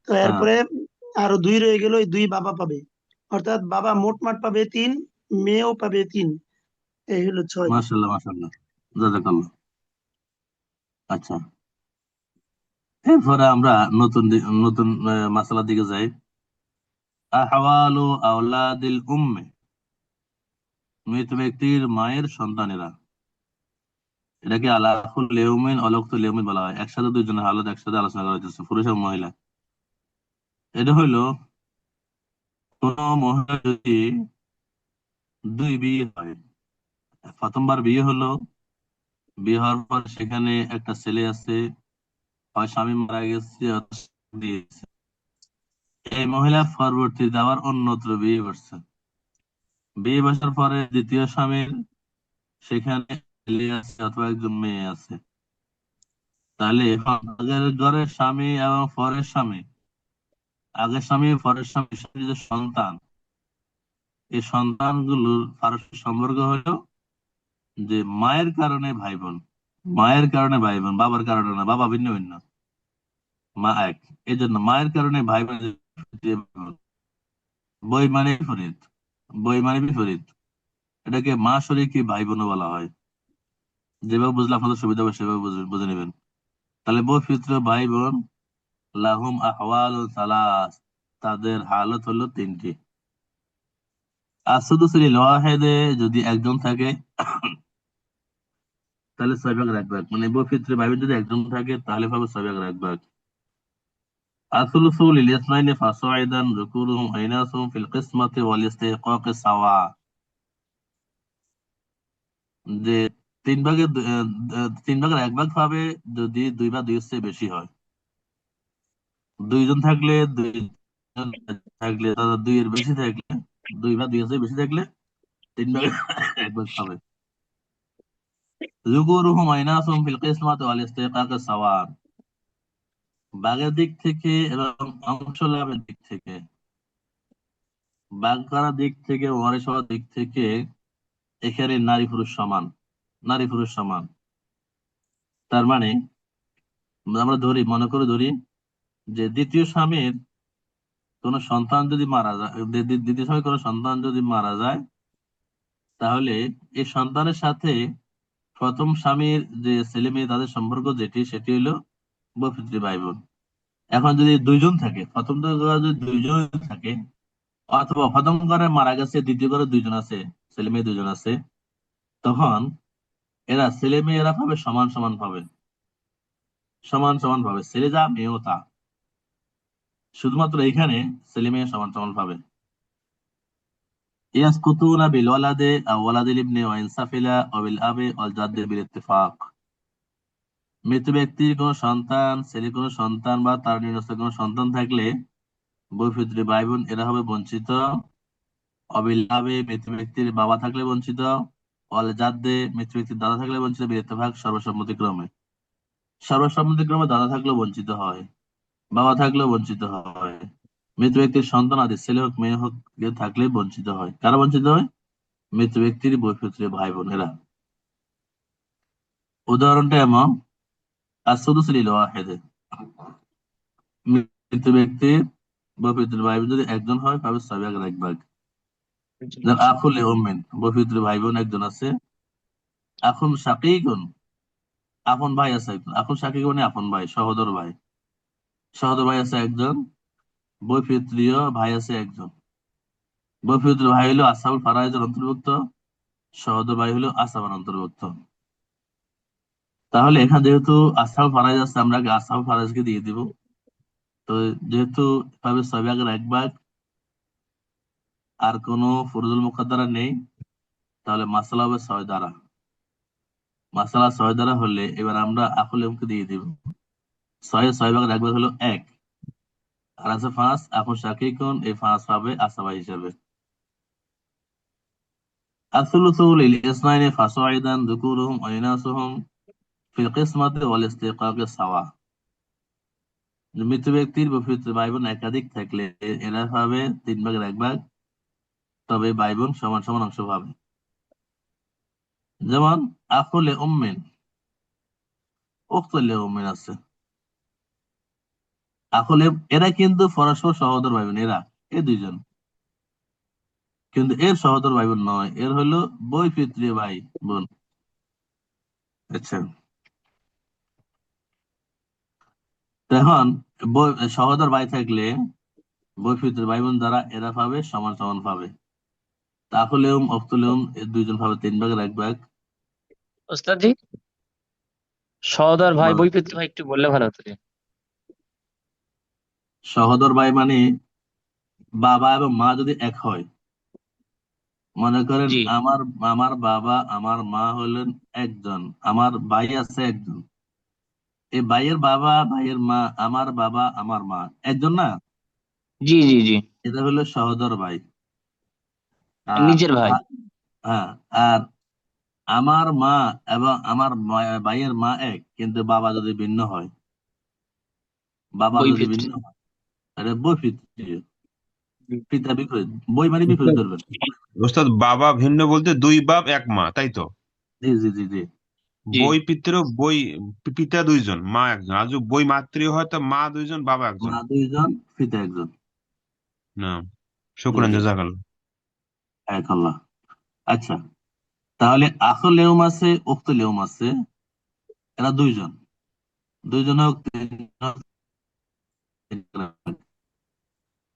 তো হ্যাঁ এরপরে আরো 2 রয়ে গেল, এই 2 বাবা পাবে, অর্থাৎ বাবা মোটমাট পাবে 3, মেয়েও পাবে 3, এই হলো 6। মাশাআল্লাহ মাশাআল্লাহ, জাযাকাল্লাহ। আচ্ছা, এরপরে আমরা নতুন মাসালার দিকে যাই। আহওয়ালু আওলাদিল উম্মে, মৃত ব্যক্তির মায়ের সন্তানেরা। এটাকে আলাকুল লিউমিন অলক্তুল লিউমিন বলা হয়। একসাথে দুইজনের হালত একসাথে আলোচনা করা হচ্ছে, পুরুষ এবং মহিলা। এটা হইলো কোন মহিলা যদি 2 বিয়ে হয়, প্রথমবার বিয়ে হলো, বিয়ে হওয়ার পর সেখানে একটা ছেলে আছে, হয় স্বামী মারা গেছে অথবা স্বামী দিয়েছে। এই মহিলা পরবর্তীতে আবার অন্যত্র বিয়ে করছে। বিয়ে বসার পরে দ্বিতীয় স্বামীর সেখানে ছেলে আছে অথবা একজন মেয়ে আছে। তাহলে এখন আগের ঘরের স্বামী এবং পরের স্বামী, আগের স্বামী পরের স্বামীর সাথে যে সন্তান, এই সন্তানগুলোর পারস্পরিক সম্পর্ক হলো যে মায়ের কারণে ভাই বোন, মায়ের কারণে ভাই বোন, বাবার কারণে না, বাবা ভিন্ন ভিন্ন, মা এক। এই জন্য মায়ের কারণে ভাই বোন, বই মানে বিপরীত, বই মানে বিপরীত, এটাকে মা শরীকি ভাই বোনও বলা হয়। যেভাবে বুঝলে আপনাদের সুবিধা হবে সেভাবে বুঝে নেবেন। তাহলে বহিঃপুত্র ভাই বোন, লাহুম আহওয়াল সালাস, তাদের হালত হলো 3টি। আসুদুস লিল ওয়াহিদে, যদি একজন থাকে তাহলে 6 ভাগের 1 ভাগ, মানে বহিঃপুত্র ভাই বোন যদি একজন থাকে তাহলে পাবে 6 ভাগের 1 ভাগ। আসুলুসু লিল ইসনাইনি ফাসাইদান যুকুরুহুম আইনাসুহুম ফিল কিসমাতি ওয়াল ইস্তিহকাকি সাওয়া, যে 3 ভাগের 1 ভাগ পাবে যদি 2 বা 2 এর চেয়ে বেশি হয়। 2 জন থাকলে, 2 জন থাকলে, 2 এর বেশি থাকলে, 2 বা 2 এর চেয়ে বেশি থাকলে 3 ভাগের 1 ভাগ পাবে। যুকুরুহুম আইনাসুহুম ফিল কিসমাতি ওয়াল ইস্তিহকাকি সাওয়া, ভাগের দিক থেকে এবং অংশ লাভের দিক থেকে, ভাগ করার দিক থেকে, ওয়ারিশ হওয়ার দিক থেকে এখানে নারী পুরুষ সমান, নারী পুরুষ সমান। তার মানে আমরা মনে করে ধরি যে দ্বিতীয় স্বামীর কোন সন্তান যদি মারা যায়, দ্বিতীয় স্বামীর কোন সন্তান যদি মারা যায়, তাহলে এই সন্তানের সাথে প্রথম স্বামীর যে ছেলে মেয়ে তাদের সম্পর্ক সেটি হলো বহিঃপুত্র ভাই বোন। এখন যদি 2 জন থাকে, প্রথম ঘরে যদি 2 জন থাকে, অথবা প্রথম ঘরে মারা গেছে, দ্বিতীয় ঘরে 2 জন আছে, ছেলে মেয়ে 2 জন আছে, তখন এরা ছেলে মেয়েরা পাবে সমান সমান পাবে, সমান সমান পাবে, ছেলে যা মেয়েও তা। শুধুমাত্র এখানে ছেলে মেয়ে সমান সমান পাবে। ইয়াসকুতুনা বিল ওয়ালাদে আও ওয়ালাদিল ইবনি ওয়া ইনসাফিলা ওয়া বিল আবি ওয়াল জাদ্দি বিল ইত্তিফাক, মৃত ব্যক্তির কোন সন্তান, ছেলে কোন সন্তান বা তার নিরস্ত কোন সন্তান থাকলে বহিঃপুত্র ভাই বোন এরা হবে বঞ্চিত। অবিল আবি, মৃত ব্যক্তির বাবা থাকলে বঞ্চিত। ওয়াল জাদ্দে, মৃত ব্যক্তির দাদা থাকলে বঞ্চিত, বিল ইত্তিফাক, সর্বসম্মতিক্রমে। সর্বসম্মতিক্রমে দাদা থাকলেও বঞ্চিত হয়, বাবা থাকলেও বঞ্চিত হয়। মৃত ব্যক্তির সন্তান আদি ছেলে হোক মেয়ে হোক কেউ থাকলে বঞ্চিত হয়। কারা বঞ্চিত হয়? মৃত ব্যক্তির বহিঃপুত্র ভাই বোনেরা। উদাহরণটা এমন, আসুদুস লিল ওয়াহিদে, মৃত ব্যক্তির বহিঃপুত্র ভাই বোন যদি একজন হয় পাবে 6 ভাগের 1 ভাগ। আখুল উম্মিন, বহিঃপুত্র ভাই বোন একজন আছে। আখুন শাকীকুন, আপন ভাই আছে একজন। আখুন শাকীক মানে আপন ভাই, সহোদর ভাই, সহোদর ভাই আছে একজন। বহিঃপুত্রীয় ভাই আছে একজন। বহিঃপুত্র ভাই হলো আসহাবুল ফারাইজের অন্তর্ভুক্ত, সহোদর ভাই হলো আসহাবের অন্তর্ভুক্ত। তাহলে এখানে যেহেতু আসহাবুল ফারাইজ আছে, আমরা আগে আসহাবুল ফারাইজকে দিয়ে দিব। তো যেহেতু পাবে 6 ভাগের 1 ভাগ, আর কোনো ফুরুজুল মুকাদ্দারা নেই, তাহলে মাসালা হবে 6 দ্বারা। মাসালা 6 দ্বারা হলে এবার আমরা আকুল ইমকে দিয়ে দিব। 6 ভাগের 1 ভাগ হলো 1, আর আছে 5। এখন শাকিকুন, এই 5 পাবে আসাবা হিসাবে। আসলুসু লিল ইসনাইনি ফাসাইদান যুকুরুহুম ওয়া ইনাসুহুম ফিল কিসমাতি ওয়াল ইস্তিকাকি সাওয়া, মৃত ব্যক্তির বহিঃপুত্র ভাই বোন একাধিক থাকলে এরা পাবে 3 ভাগের 1 ভাগ, তবে ভাই বোন সমান সমান অংশ পাবে। যেমন আকুলে উম্মিন, উখতুলে উম্মিন আছে। আকুলে, এরা কিন্তু পরস্পর সহোদর ভাই বোন, এরা এই দুইজন, কিন্তু এর সহোদর ভাই বোন নয়, এর হলো বৈপিত্রীয় ভাই বোন। আচ্ছা, তো এখন সহোদর ভাই থাকলে বৈপিত্রীয় ভাই বোন দ্বারা এরা পাবে সমান সমান পাবে। তাহলেও অক্তলেও এর দুইজন পাবে 3 ভাগের 1 ভাগ। ওস্তাদ জি, সহোদর ভাই বলেন, বৈপিত্র ভাই একটু বললে ভালো হতো রে। সহোদর ভাই মানে বাবা এবং মা যদি এক হয়, মনে করেন জি আমার আমার বাবা আমার মা হলেন একজন, আমার ভাই আছে একজন, এই ভাইয়ের বাবা ভাইয়ের মা, আমার বাবা আমার মা একজন না, জি জি জি, এটা হলো সহোদর ভাই। আর নিজের ভাই হ্যাঁ, আর আমার মা এবং আমার ভাইয়ের মা এক, কিন্তু বাবা যদি ভিন্ন হয়, বাবা যদি বৈপিত্র। ভিন্ন হয়, তাহলে বৈপিত্রীয়, পিতা বিপরীত, বই মানে বিপরীত ওস্তাদ ধরবেন। ওস্তাদ, বাবা ভিন্ন বলতে দুই বাপ এক মা, তাই তো? জি জি জি জি জি বই পিতৃ, বই পিতা দুইজন মা একজন, আর যদি বই মাতৃ হয় তো মা দুইজন বাবা একজন। মা দুইজন পিতা একজন। না, জি শুকরান, জি, জাযাকাল্লাহ। এক আল্লাহ। আচ্ছা, তাহলে আখল লেউম আছে, উক্ত লেউম আছে, এরা দুইজন, দুইজন হোক, তিনজন হোক, তিনজন হোক।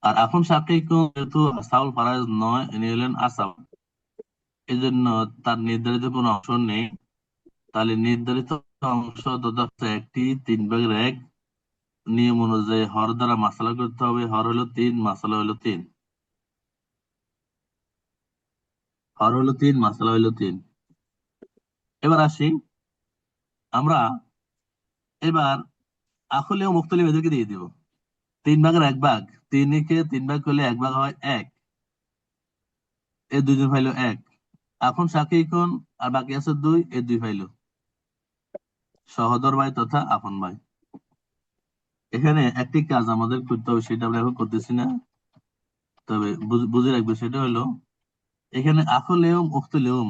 আর এখন সাকিব যেহেতু আসাউল ফারাজ নয়, ইনি হলেন আসাম, এই জন্য তার নির্ধারিত কোনো অংশ নেই। তাহলে নির্ধারিত অংশ তথা একটি 3 ভাগের 1 নিয়ম অনুযায়ী হর দ্বারা মাসালা করতে হবে। হর হলো 3, মাসালা হলো 3। হর হলো 3, মাসালা হলো 3। এবার আসি আমরা, এবার আখলে ও মুখতলিফ এদেরকে দিয়ে দিব 3 ভাগের 1 ভাগ। 3কে 3 ভাগ করলে 1 ভাগ হয় 1, এই দুইজন পাইলো 1। এখন সাকি কোন, আর বাকি আছে 2, এই 2 পাইলো সহোদর ভাই তথা আপন ভাই। এখানে একটি কাজ আমাদের করতে হবে, সেটা আমরা এখন করতেছি না, তবে বুঝে রাখবে, সেটা হলো এখানে আখলেউম উখতুলেউম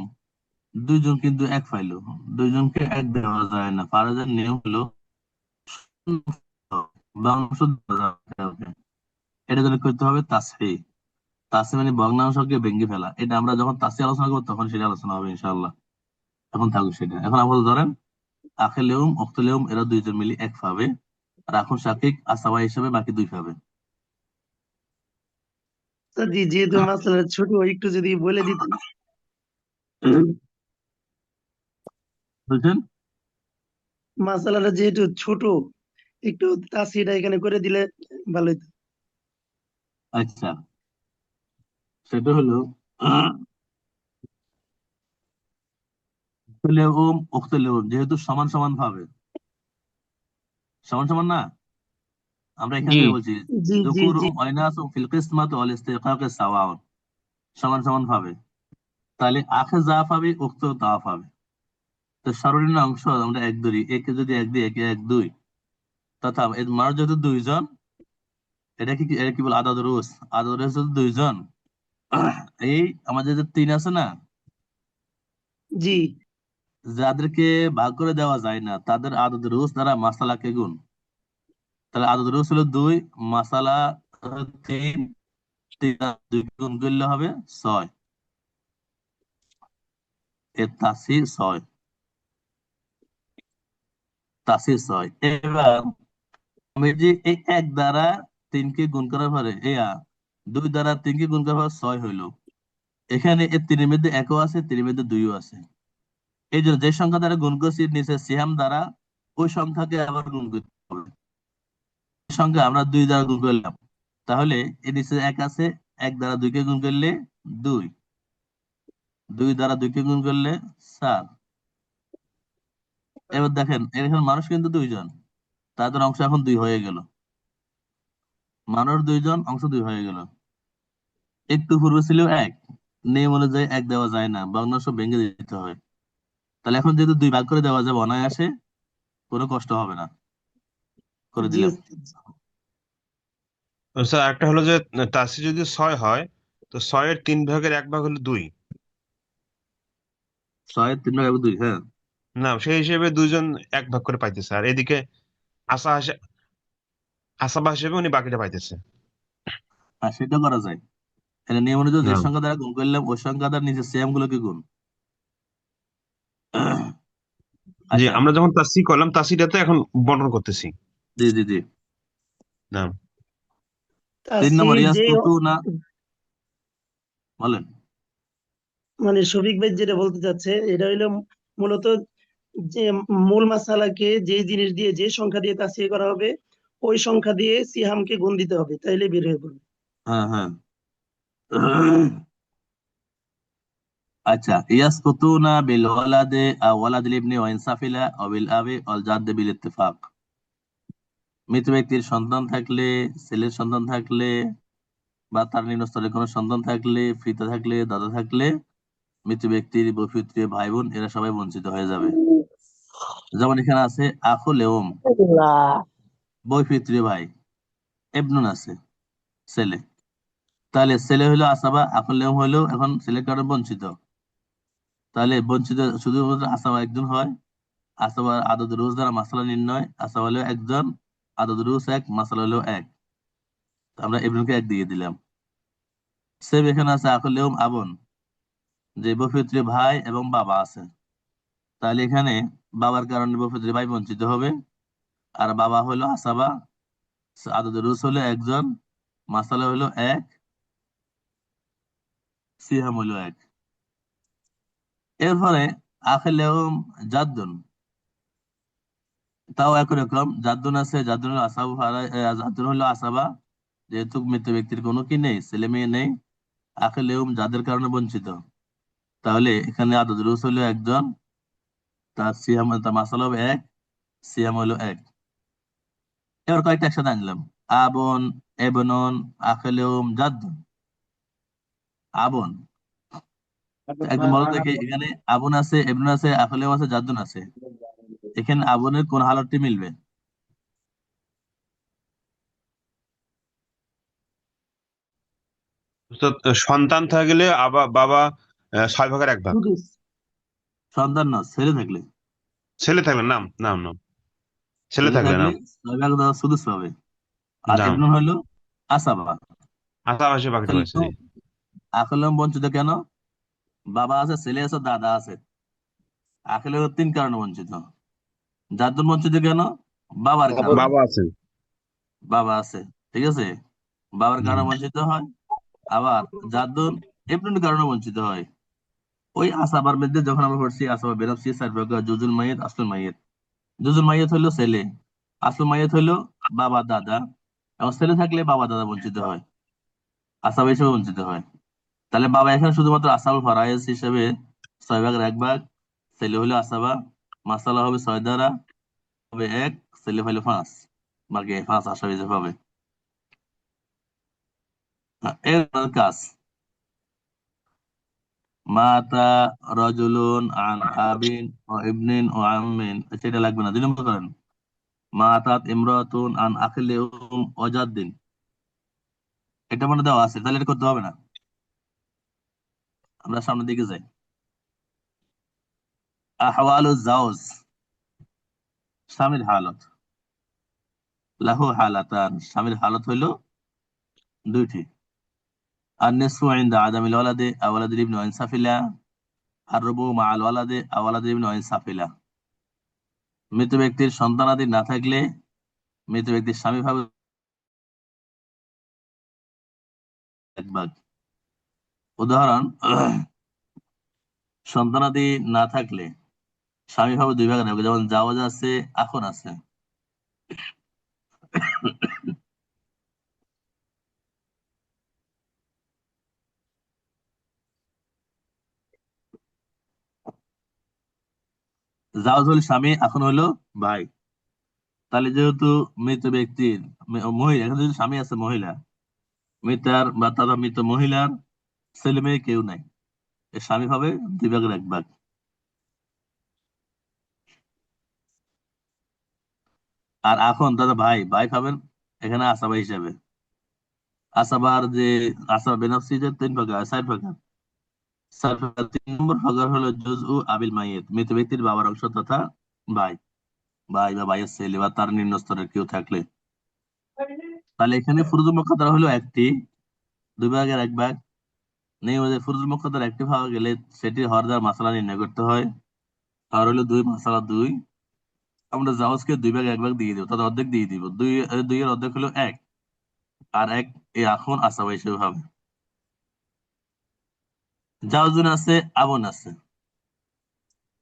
দুইজন কিন্তু 1 পাইলো, দুইজনকে 1 দেওয়া যায় না। ফারাজের নিয়ম হলো ভগ্নাংশ দেওয়া যাবে না। এটা জন্য করতে হবে তাসফি। তাসফি মানে ভগ্নাংশকে ভেঙে ফেলা। এটা আমরা যখন তাসফি আলোচনা করবো তখন সেটা আলোচনা হবে ইনশাআল্লাহ। এখন থাকুক সেটা, এখন আপাতত ধরেন আখেলেউম অক্তলেউম এরা দুইজন মিলে 1 পাবে, আর এখন শাকিক আসাবা হিসেবে বাকি 2 পাবে। স্যার জি, যেহেতু মাসালা ছোট, একটু যদি বলে দিতেন। বুঝছেন? মাসালাটা যেহেতু ছোট, একটু তাসিটা এখানে করে দিলে ভালো হতো। আচ্ছা, সেটা হলো আখেলেউম অক্তলেউম যেহেতু সমান সমান ভাবে, সমান সমান না, আমরা এখান জি থেকে বলছি জি জি জি। যুকুরুম ওয়াইনাসুম ফিল কিসমাত ওয়াল ইস্তিকাকে সাওয়াউন, সমান সমান ভাবে। তাহলে আখে যা পাবে উক্ত তা পাবে। তো সর্বনিম্ন অংশ আমরা 1 ধরি, একে যদি 1 দিই, একে 1 2, তথা এর মানুষ যেহেতু 2 জন, এটা কি বলে আদাদ রুস, আদাদ রুস যেহেতু 2 জন, এই আমাদের যে 3 আছে না, জি যাদেরকে ভাগ করে দেওয়া যায় না, তাদের আদাদ রুস দ্বারা মাসালাকে গুণ। তাহলে আদাদ রুস হলো 2, মাসালা 3, 3 আর 2 গুণ করলে হবে 6, এর তাসি 6, তাসি 6। এবার আমি যে এই 1 দ্বারা 3কে গুণ করার পরে 2 দ্বারা 3কে গুণ করার পরে 6 হইলো। এখানে এর 3-এর মধ্যে 1ও আছে, 3-এর মধ্যে 2ও আছে। এই জন্য যে সংখ্যা দ্বারা গুণ করছি নিচে সিহাম দ্বারা, ওই সংখ্যাকে আবার গুণ করতে হবে। এই সংখ্যা আমরা 2 দ্বারা গুণ করলাম, তাহলে এর নিচে 1 আছে, 1 দ্বারা 2কে গুণ করলে 2, 2 দ্বারা 2কে গুণ করলে 4। এবার দেখেন এখানে মানুষ কিন্তু 2 জন, তাদের অংশ এখন 2 হয়ে গেল। মানুষ 2 জন, অংশ 2 হয়ে গেল। একটু পূর্বে ছিল 1, নিয়ম অনুযায়ী 1 দেওয়া যায় না, ভগ্নাংশ ভেঙে দিতে হয়। তাহলে এখন যেহেতু 2 ভাগ করে দেওয়া যাবে অনায়াসে, কোনো কষ্ট হবে না, করে জি দিলাম। ওস্তাদ। স্যার, একটা হলো যে তাসি যদি 6 হয়, তো 6-এর 3 ভাগের 1 ভাগ হলো 2। ছয় 3 ভাগ 2, হ্যাঁ। না, সেই হিসেবে দুইজন 1 ভাগ করে পাইতেছে, আর এদিকে আসা আসাবা হিসেবে উনি বাকিটা পাইতেছে। আর সেটা করা যায়। এটা নিয়ম অনুযায়ী যে না সংখ্যা দ্বারা গুণ করলাম ওই সংখ্যা দ্বারা নিচে সেম গুলোকে গুণ। জি, আচ্ছা। আমরা যখন তাসি করলাম তাসিটা তো এখন বন্টন করতেছি। জি জি জি। না 3 নম্বর, তাসির যে ইয়াসকুতু না, বলেন। মানে শফিক ভাই যেটা বলতে চাচ্ছে এটা হইলো মূলত যে মূল মাসালাকে যে জিনিস দিয়ে যে সংখ্যা দিয়ে তাসির করা হবে ওই সংখ্যা দিয়ে সিহামকে গুণ দিতে হবে, তাইলে বের হয়ে পড়বে। হ্যাঁ হ্যাঁ। আচ্ছা, ইয়াসকুতুনা বিল ওয়ালাদে আও ওয়ালাদিল ইবনি ওয়া ইনসাফিলা আও বিল আবি ওয়াল জাদ্দি বিল ইত্তিফাক। মৃত ব্যক্তির সন্তান থাকলে, ছেলের সন্তান থাকলে, বা তার নিম্ন স্তরের কোনো সন্তান থাকলে, পিতা থাকলে, দাদা থাকলে, মৃত ব্যক্তির বৈপিত্রীয় ভাই বোন এরা সবাই বঞ্চিত হয়ে যাবে। যেমন এখানে আছে আখুল এওম, বৈপিত্রীয় ভাই, এবনুন আছে, ছেলে। তাহলে ছেলে হইলো আসাবা, আখুল এওম হইলো এখন ছেলের কারণে বঞ্চিত। তাহলে বঞ্চিত শুধুমাত্র আসাবা একজন হয়। আসাবার আদদ রুজ দ্বারা মাসালা নির্ণয়, আসাবা হলো একজন, আদদ রুজ এক, মাসালা হলো এক। আমরা এবনুকে 1 দিয়ে দিলাম। সেম এখানে আছে আখুল এওম আবন, যে বৈপিত্রীয় ভাই এবং বাবা আছে। তাহলে এখানে বাবার কারণে বৈপিত্রীয় ভাই বঞ্চিত হবে। আর বাবা হলো আসাবা, আদদ রুজ হলো একজন, মাসালা হলো এক, সিহাম হলো এক। এরপরে আখেলেও জাদ্দুন, তাও একই রকম। জাদ্দুন আছে, জাদ্দুন হলো আসাবু জাদ্দুন হলো আসাবা, যেহেতু মৃত ব্যক্তির কোনো কি নেই, ছেলে মেয়ে নেই। আখেলেও যাদের কারণে বঞ্চিত, তাহলে এখানে আদদ রুজ হলো একজন, তার সিয়াম তার মাসালা হবে এক, সিয়াম হলো এক। এবার কয়েকটা একসাথে আনলাম। আবন, এবনন, আখেলেও জাদ্দুন। আবন, তো একদম বলো দেখি, এখানে আবুন আছে, এবনুন আছে, আখেলেও আছে, জাদ্দুন আছে। এখানে আবনের কোন হালতটি মিলবে? তো সন্তান থাকলে আবার বাবা 6 ভাগের 1 ভাগ। সুদুস। সন্তান না, ছেলে থাকলে। ছেলে থাকলে নাম নাম নাম ছেলে ছেলে থাকলে থাকলে নাম 6 ভাগ দেওয়া সুদুস পাবে। আর নাম এবনুন হলো আসাবা। আশাপাশে বাকিটা তাহলে পাইছে, জি। আখেলম বঞ্চিত কেন? বাবা আছে, ছেলে আছে, দাদা আছে। আখেলের 3 কারণে বঞ্চিত। জাদ্দুন বঞ্চিত কেন? বাবার কারণে। বাবা আছে। বাবা আছে, ঠিক আছে, বাবার হুম। কারণে বঞ্চিত হয়। আবার জাদ্দুন এবনুন কারণে বঞ্চিত হয়। ওই আসাবার মধ্যে যখন আমরা পড়ছি আসাবা বেনাফসি 4 ভাগ, জুজুল মাইয়াত, আসলুল মাইয়াত। জুজুল মাইয়াত হইলো ছেলে, আসলুল মাইয়াত হইলো বাবা দাদা। এবং ছেলে থাকলে বাবা দাদা বঞ্চিত হয়, আসাবা হিসেবে বঞ্চিত হয়। তাহলে বাবা এখানে শুধুমাত্র আসাবুল ফারায়েজ হিসেবে 6 ভাগের 1 ভাগ। ছেলে হলো আসাবা, মাসালা হবে 6 দ্বারা, হবে 1, ছেলে হইলো 5, বাকি 5 আসাবা হিসেবে হবে। এর কাজ মাতা রজুলুন আন আবিন ও ইবনিন ও আম্মিন, সেটা লাগবে না। 2 নম্বর করেন মাতাত ইমরাতুন আন আখিলি ও জাদ্দিন, এটা মনে দেওয়া আছে, তাহলে এটা করতে হবে না। আমরা সামনের দিকে যাই। আহওয়ালু জাওজ, স্বামীর হালত। লাহু হালাতান, স্বামীর হালত হইল 2টি। আর নিসফু ইনদা আদামিল ওয়ালাদে আও ওয়ালাদিল ইবনি ওয়া ইনসাফিলা, আর রুবু মাআল ওয়ালাদে আও ওয়ালাদিল ইবনি ওয়া ইনসাফিলা। মৃত ব্যক্তির সন্তানাদি না থাকলে মৃত ব্যক্তির স্বামী ভাবে 1 ভাগ। উদাহরণ, সন্তানাদি না থাকলে স্বামী ভাবে 2 ভাগে নেবে, যেমন জাওয়াজ আছে, আখন আছে। জাওয়াজ হলো স্বামী, আখন হলো ভাই। তাহলে যেহেতু মৃত ব্যক্তির মহিলা, এখানে যদি স্বামী আছে, মহিলা, মৃতার বা তারা মৃত মহিলার ছেলে মেয়ে কেউ নাই, এর স্বামী হবে 2 ভাগের 1 ভাগ। আর এখন দাদা ভাই, ভাই পাবেন এখানে আসাবা হিসাবে। আসাবার যে আসাবা বেনাফসি যে 3 ভাগ, 4 ভাগ, সারফার 3 নম্বর হরফ হলো জুজউ আবিল মাইয়িত, মৃত ব্যক্তির বাবার অংশ তথা ভাই, ভাই বা ভাইয়ের ছেলে বা তার নিম্ন স্তরের কেউ থাকলে। তাহলে এখানে ফুরুজুল মুকাদ্দারা হলো একটি, 2 ভাগের 1 ভাগ নেই। ওদের ফুরুজুল মুকাদ্দারা একটি পাওয়া গেলে সেটি হর দ্বারা মাসালা নির্ণয় করতে হয়। হর হলো 2, মাসালা 2। আমরা জাওজকে 2 ভাগে 1 ভাগ দিয়ে দিব, তাদের অর্ধেক দিয়ে দিব। 2 এর অর্ধেক হলো 1, আর 1 এখন আসাবা হিসেবে হবে। জাওজুন আছে, আবন আছে।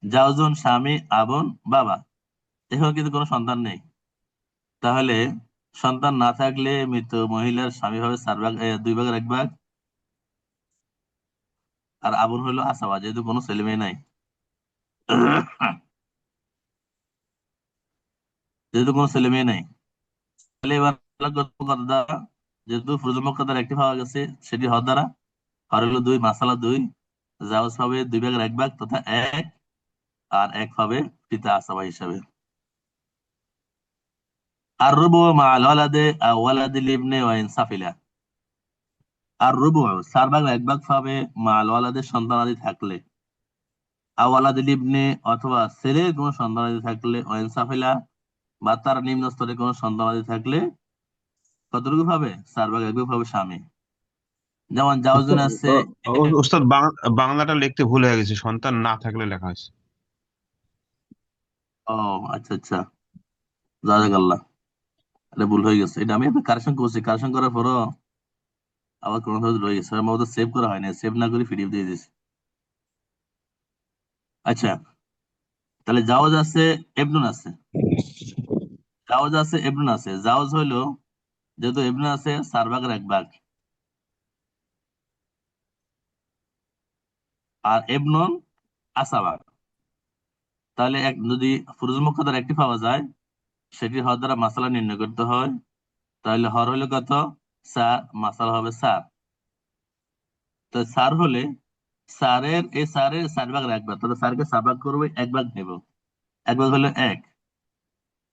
জাওজুন স্বামী, আবন বাবা। এখানে কিন্তু কোনো সন্তান নেই। তাহলে সন্তান না থাকলে মৃত মহিলার স্বামী হবে 2 ভাগের 1 ভাগ, আর আবন হলো আসাবা, যেহেতু কোনো ছেলে মেয়ে নাই। যেহেতু কোনো ছেলে মেয়ে নাই, তাহলে এবার কত দ্বারা, যেহেতু ফুরুজুল মুকাদ্দার একটি পাওয়া গেছে, সেটি হর দ্বারা। হর হলো 2, মাসালা 2। জাওজ হবে 2 ভাগের 1 ভাগ তথা 1, আর 1 পাবে পিতা আসাবা হিসাবে। আর রুবু মাআল ওয়ালাদে আও ওয়ালাদিল ইবনে ওয়া ইন সাফিলা। আর রুবু 4 ভাগের 1 ভাগ পাবে মাআল ওয়ালাদের সন্তানাদি থাকলে, আও ওয়ালাদিল ইবনে অথবা ছেলের কোনো সন্তানাদি থাকলে, ওয়া ইন সাফিলা বা তার নিম্ন স্তরে কোনো সন্তানাদি থাকলে কতটুকু পাবে? 4 ভাগের 1 ভাগ পাবে স্বামী। যেমন জাওজুন আছে। ওস্তাদ বাংলাটা লিখতে ভুল হয়ে গেছে, সন্তান না থাকলে লেখা হয়েছে। ও আচ্ছা আচ্ছা, জাযাকাল্লাহ, এটা ভুল হয়ে গেছে। এটা আমি কারেকশন করছি, কারেকশন করার পরও আবার কোনো রয়ে গেছে, আমার মধ্যে সেভ করা হয়নি, সেভ না করে পিডিএফ দিয়ে দিয়েছি। আচ্ছা, তাহলে জাওজ আছে, এবনুন আছে। জাওজ আছে, এবনুন আছে। জাওজ হইলো, যেহেতু এবনুন আছে, 4 ভাগের 1 ভাগ, আর এবনুন আসাবা। তাহলে যদি ফুরুজুল মুকাদ্দার একটি পাওয়া যায়, সেটি হর দ্বারা মাসালা নির্ণয় করতে হয়। তাহলে হর হলো কত? 4, মাসালা হবে 4। তো 4 হলে 4 ভাগের 1 ভাগ, তাহলে 4কে 4 ভাগ করবে, 1 ভাগ নেব। 1 ভাগ হলো 1,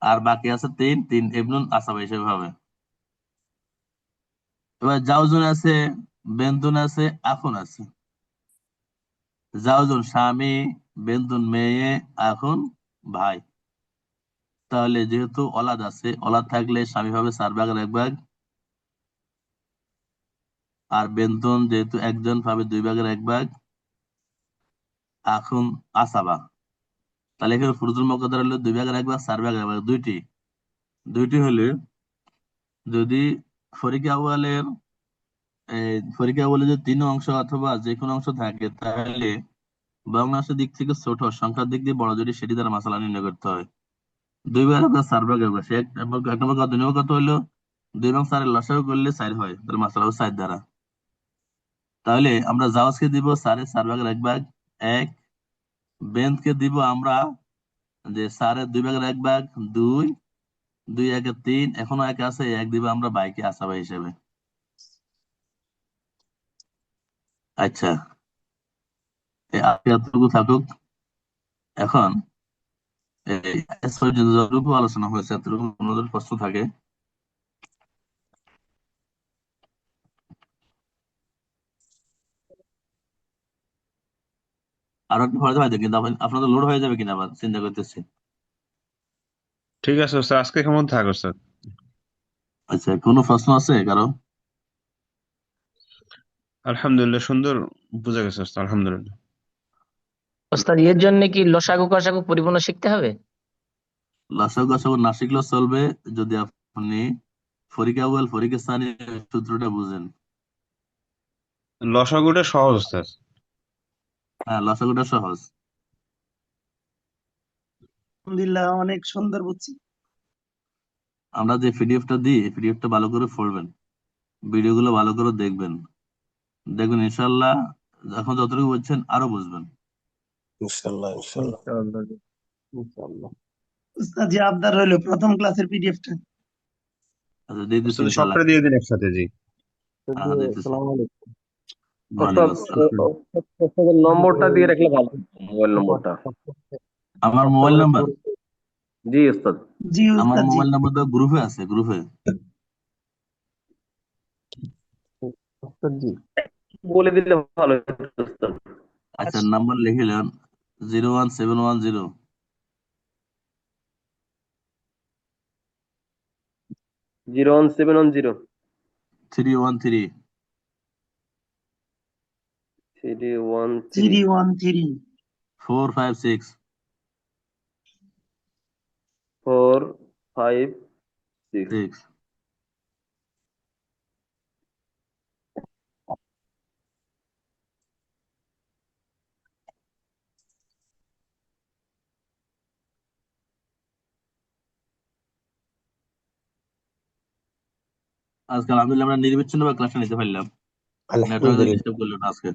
আর বাকি আছে 3 এবনুন আসাবা হিসেবে হবে। এবার জাওজুন আছে, বেন্তুন আছে, আখুন আছে। জাওজুন স্বামী, বেন্তুন মেয়ে, আখুন ভাই। তাহলে যেহেতু অলাদ আছে, অলাদ থাকলে স্বামী হবে 4 ভাগের 1 ভাগ, আর বেন্তুন যেহেতু একজন পাবে 2 ভাগের 1 ভাগ, আখুন আসাবা। তাহলে এখানে ফুরুজুল মুকাদ্দার হলো 2 ভাগের 1 ভাগ, 4 ভাগের 1 ভাগ, দুইটি হলে, যদি ফরিক আউয়ালের ফরিক আউয়ালে যদি 3 অংশ অথবা যে কোনো অংশ থাকে, তাহলে ভগ্নাংশের দিক থেকে ছোট, সংখ্যার দিক দিয়ে বড় যদি, সেটি দ্বারা মাসালা নির্ণয় করতে হয়। 2 ভাগের 1 ভাগ, 4 ভাগের 1 ভাগ, সে 1 নম্বর কত, 2 নম্বর কত হলো? 2 এবং 4 লসাগু করলে 4 হয়, তাহলে মাসালা হবে 4 দ্বারা। তাহলে আমরা জাওজকে দিব 4 ভাগের 1 ভাগ 1, বেন্থকে দিব আমরা যে 4 2 ভাগের 1 ভাগ 2, 2 1 3, এখনো 1 আছে, 1 দিব আমরা বাইকে আসাবা হিসেবে। আচ্ছা, এই এতটুকু থাকুক। এখন এই এস পর্যন্ত যতটুকু আলোচনা হয়েছে, এতটুকু আমাদের প্রশ্ন থাকে। আরো একটু পড়াতে পারতো, কিন্তু আপনাদের লোড হয়ে যাবে কিনা আবার চিন্তা করতেছি। ঠিক আছে ওস্তাদ, আজকে কেমন থাক ওস্তাদ। আচ্ছা, কোনো প্রশ্ন আছে কারো? আলহামদুলিল্লাহ, সুন্দর বুঝা গেছে ওস্তাদ, আলহামদুলিল্লাহ। ওস্তাদ এর জন্য কি লসাগু কষাগু পরিপূর্ণ শিখতে হবে? লসাগু গসাগু না শিখলেও চলবে, যদি আপনি ফরিক আউয়াল ফরিক সানি সূত্রটা বুঝেন। লসাগুটা সহজ ওস্তাদ। হ্যাঁ, লসাগুটা সহজ। আলহামদুলিল্লাহ, অনেক সুন্দর বুঝছি। আমরা যে পিডিএফটা দিই, এই পিডিএফটা ভালো করে পড়বেন, ভিডিওগুলো ভালো করে দেখবেন, দেখবেন ইনশাল্লাহ এখন যতটুকু বুঝছেন আরো বুঝবেন। ইনশাল্লাহ ইনশাল্লাহ ইনশাআল্লাহ জি, ইনশাআল্লাহ। উস্তাদ জি, আবদার হইলো প্রথম ক্লাসের পিডিএফটা। আচ্ছা, দিয়ে দিচ্ছি ওস্তাদ ইনশাল্লাহ। সবটা দিয়ে দিন একসাথে, জি। হ্যাঁ হ্যাঁ, দিতেছি। আসসালামু আলাইকুম। ওয়ালাইকুম ওস্তাদ আসসালাম। ওস্তাদের নম্বরটা দিয়ে রাখলে ভালো, মোবাইল নম্বরটা। আমার মোবাইল নাম্বার, জি ওস্তাদ। জি আমার উস্তাদ জি। মোবাইল নাম্বার তো গ্রুপে আছে, গ্রুপে। ওস্তাদ জি, বলে দিলে ভালো হতো, ওস্তাদ। আচ্ছা, নাম্বার লিখিলেন 01710 01710 313 313 313 456 456 6 আজকে আলহামদুলিল্লাহ আমরা নির্বিচ্ছিন্ন ভাবে ক্লাসটা নিতে পারলাম, নেটওয়ার্কের আলহামদুলিল্লাহ। ডিস্টার্ব করলো না আজকে।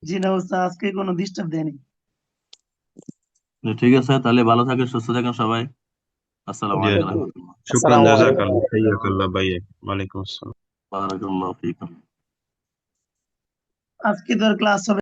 জি না উস্তাদ, আজকে কোনো ডিস্টার্ব দেয়নি। ঠিক আছে, তাহলে ভালো থাকেন, সুস্থ থাকেন সবাই। আসসালামু জি, আলাইকুম ওয়া রাহমাতুল্লাহ। শুকরান, আসসালামু আলাইকুম। জাযাকাল্লাহ, হাইয়াকাল্লাহ ভাইয়া, ওয়ালাইকুম আসসালাম। বারাকাল্লাহু ফীকুম। আজকে তোর ক্লাস হবে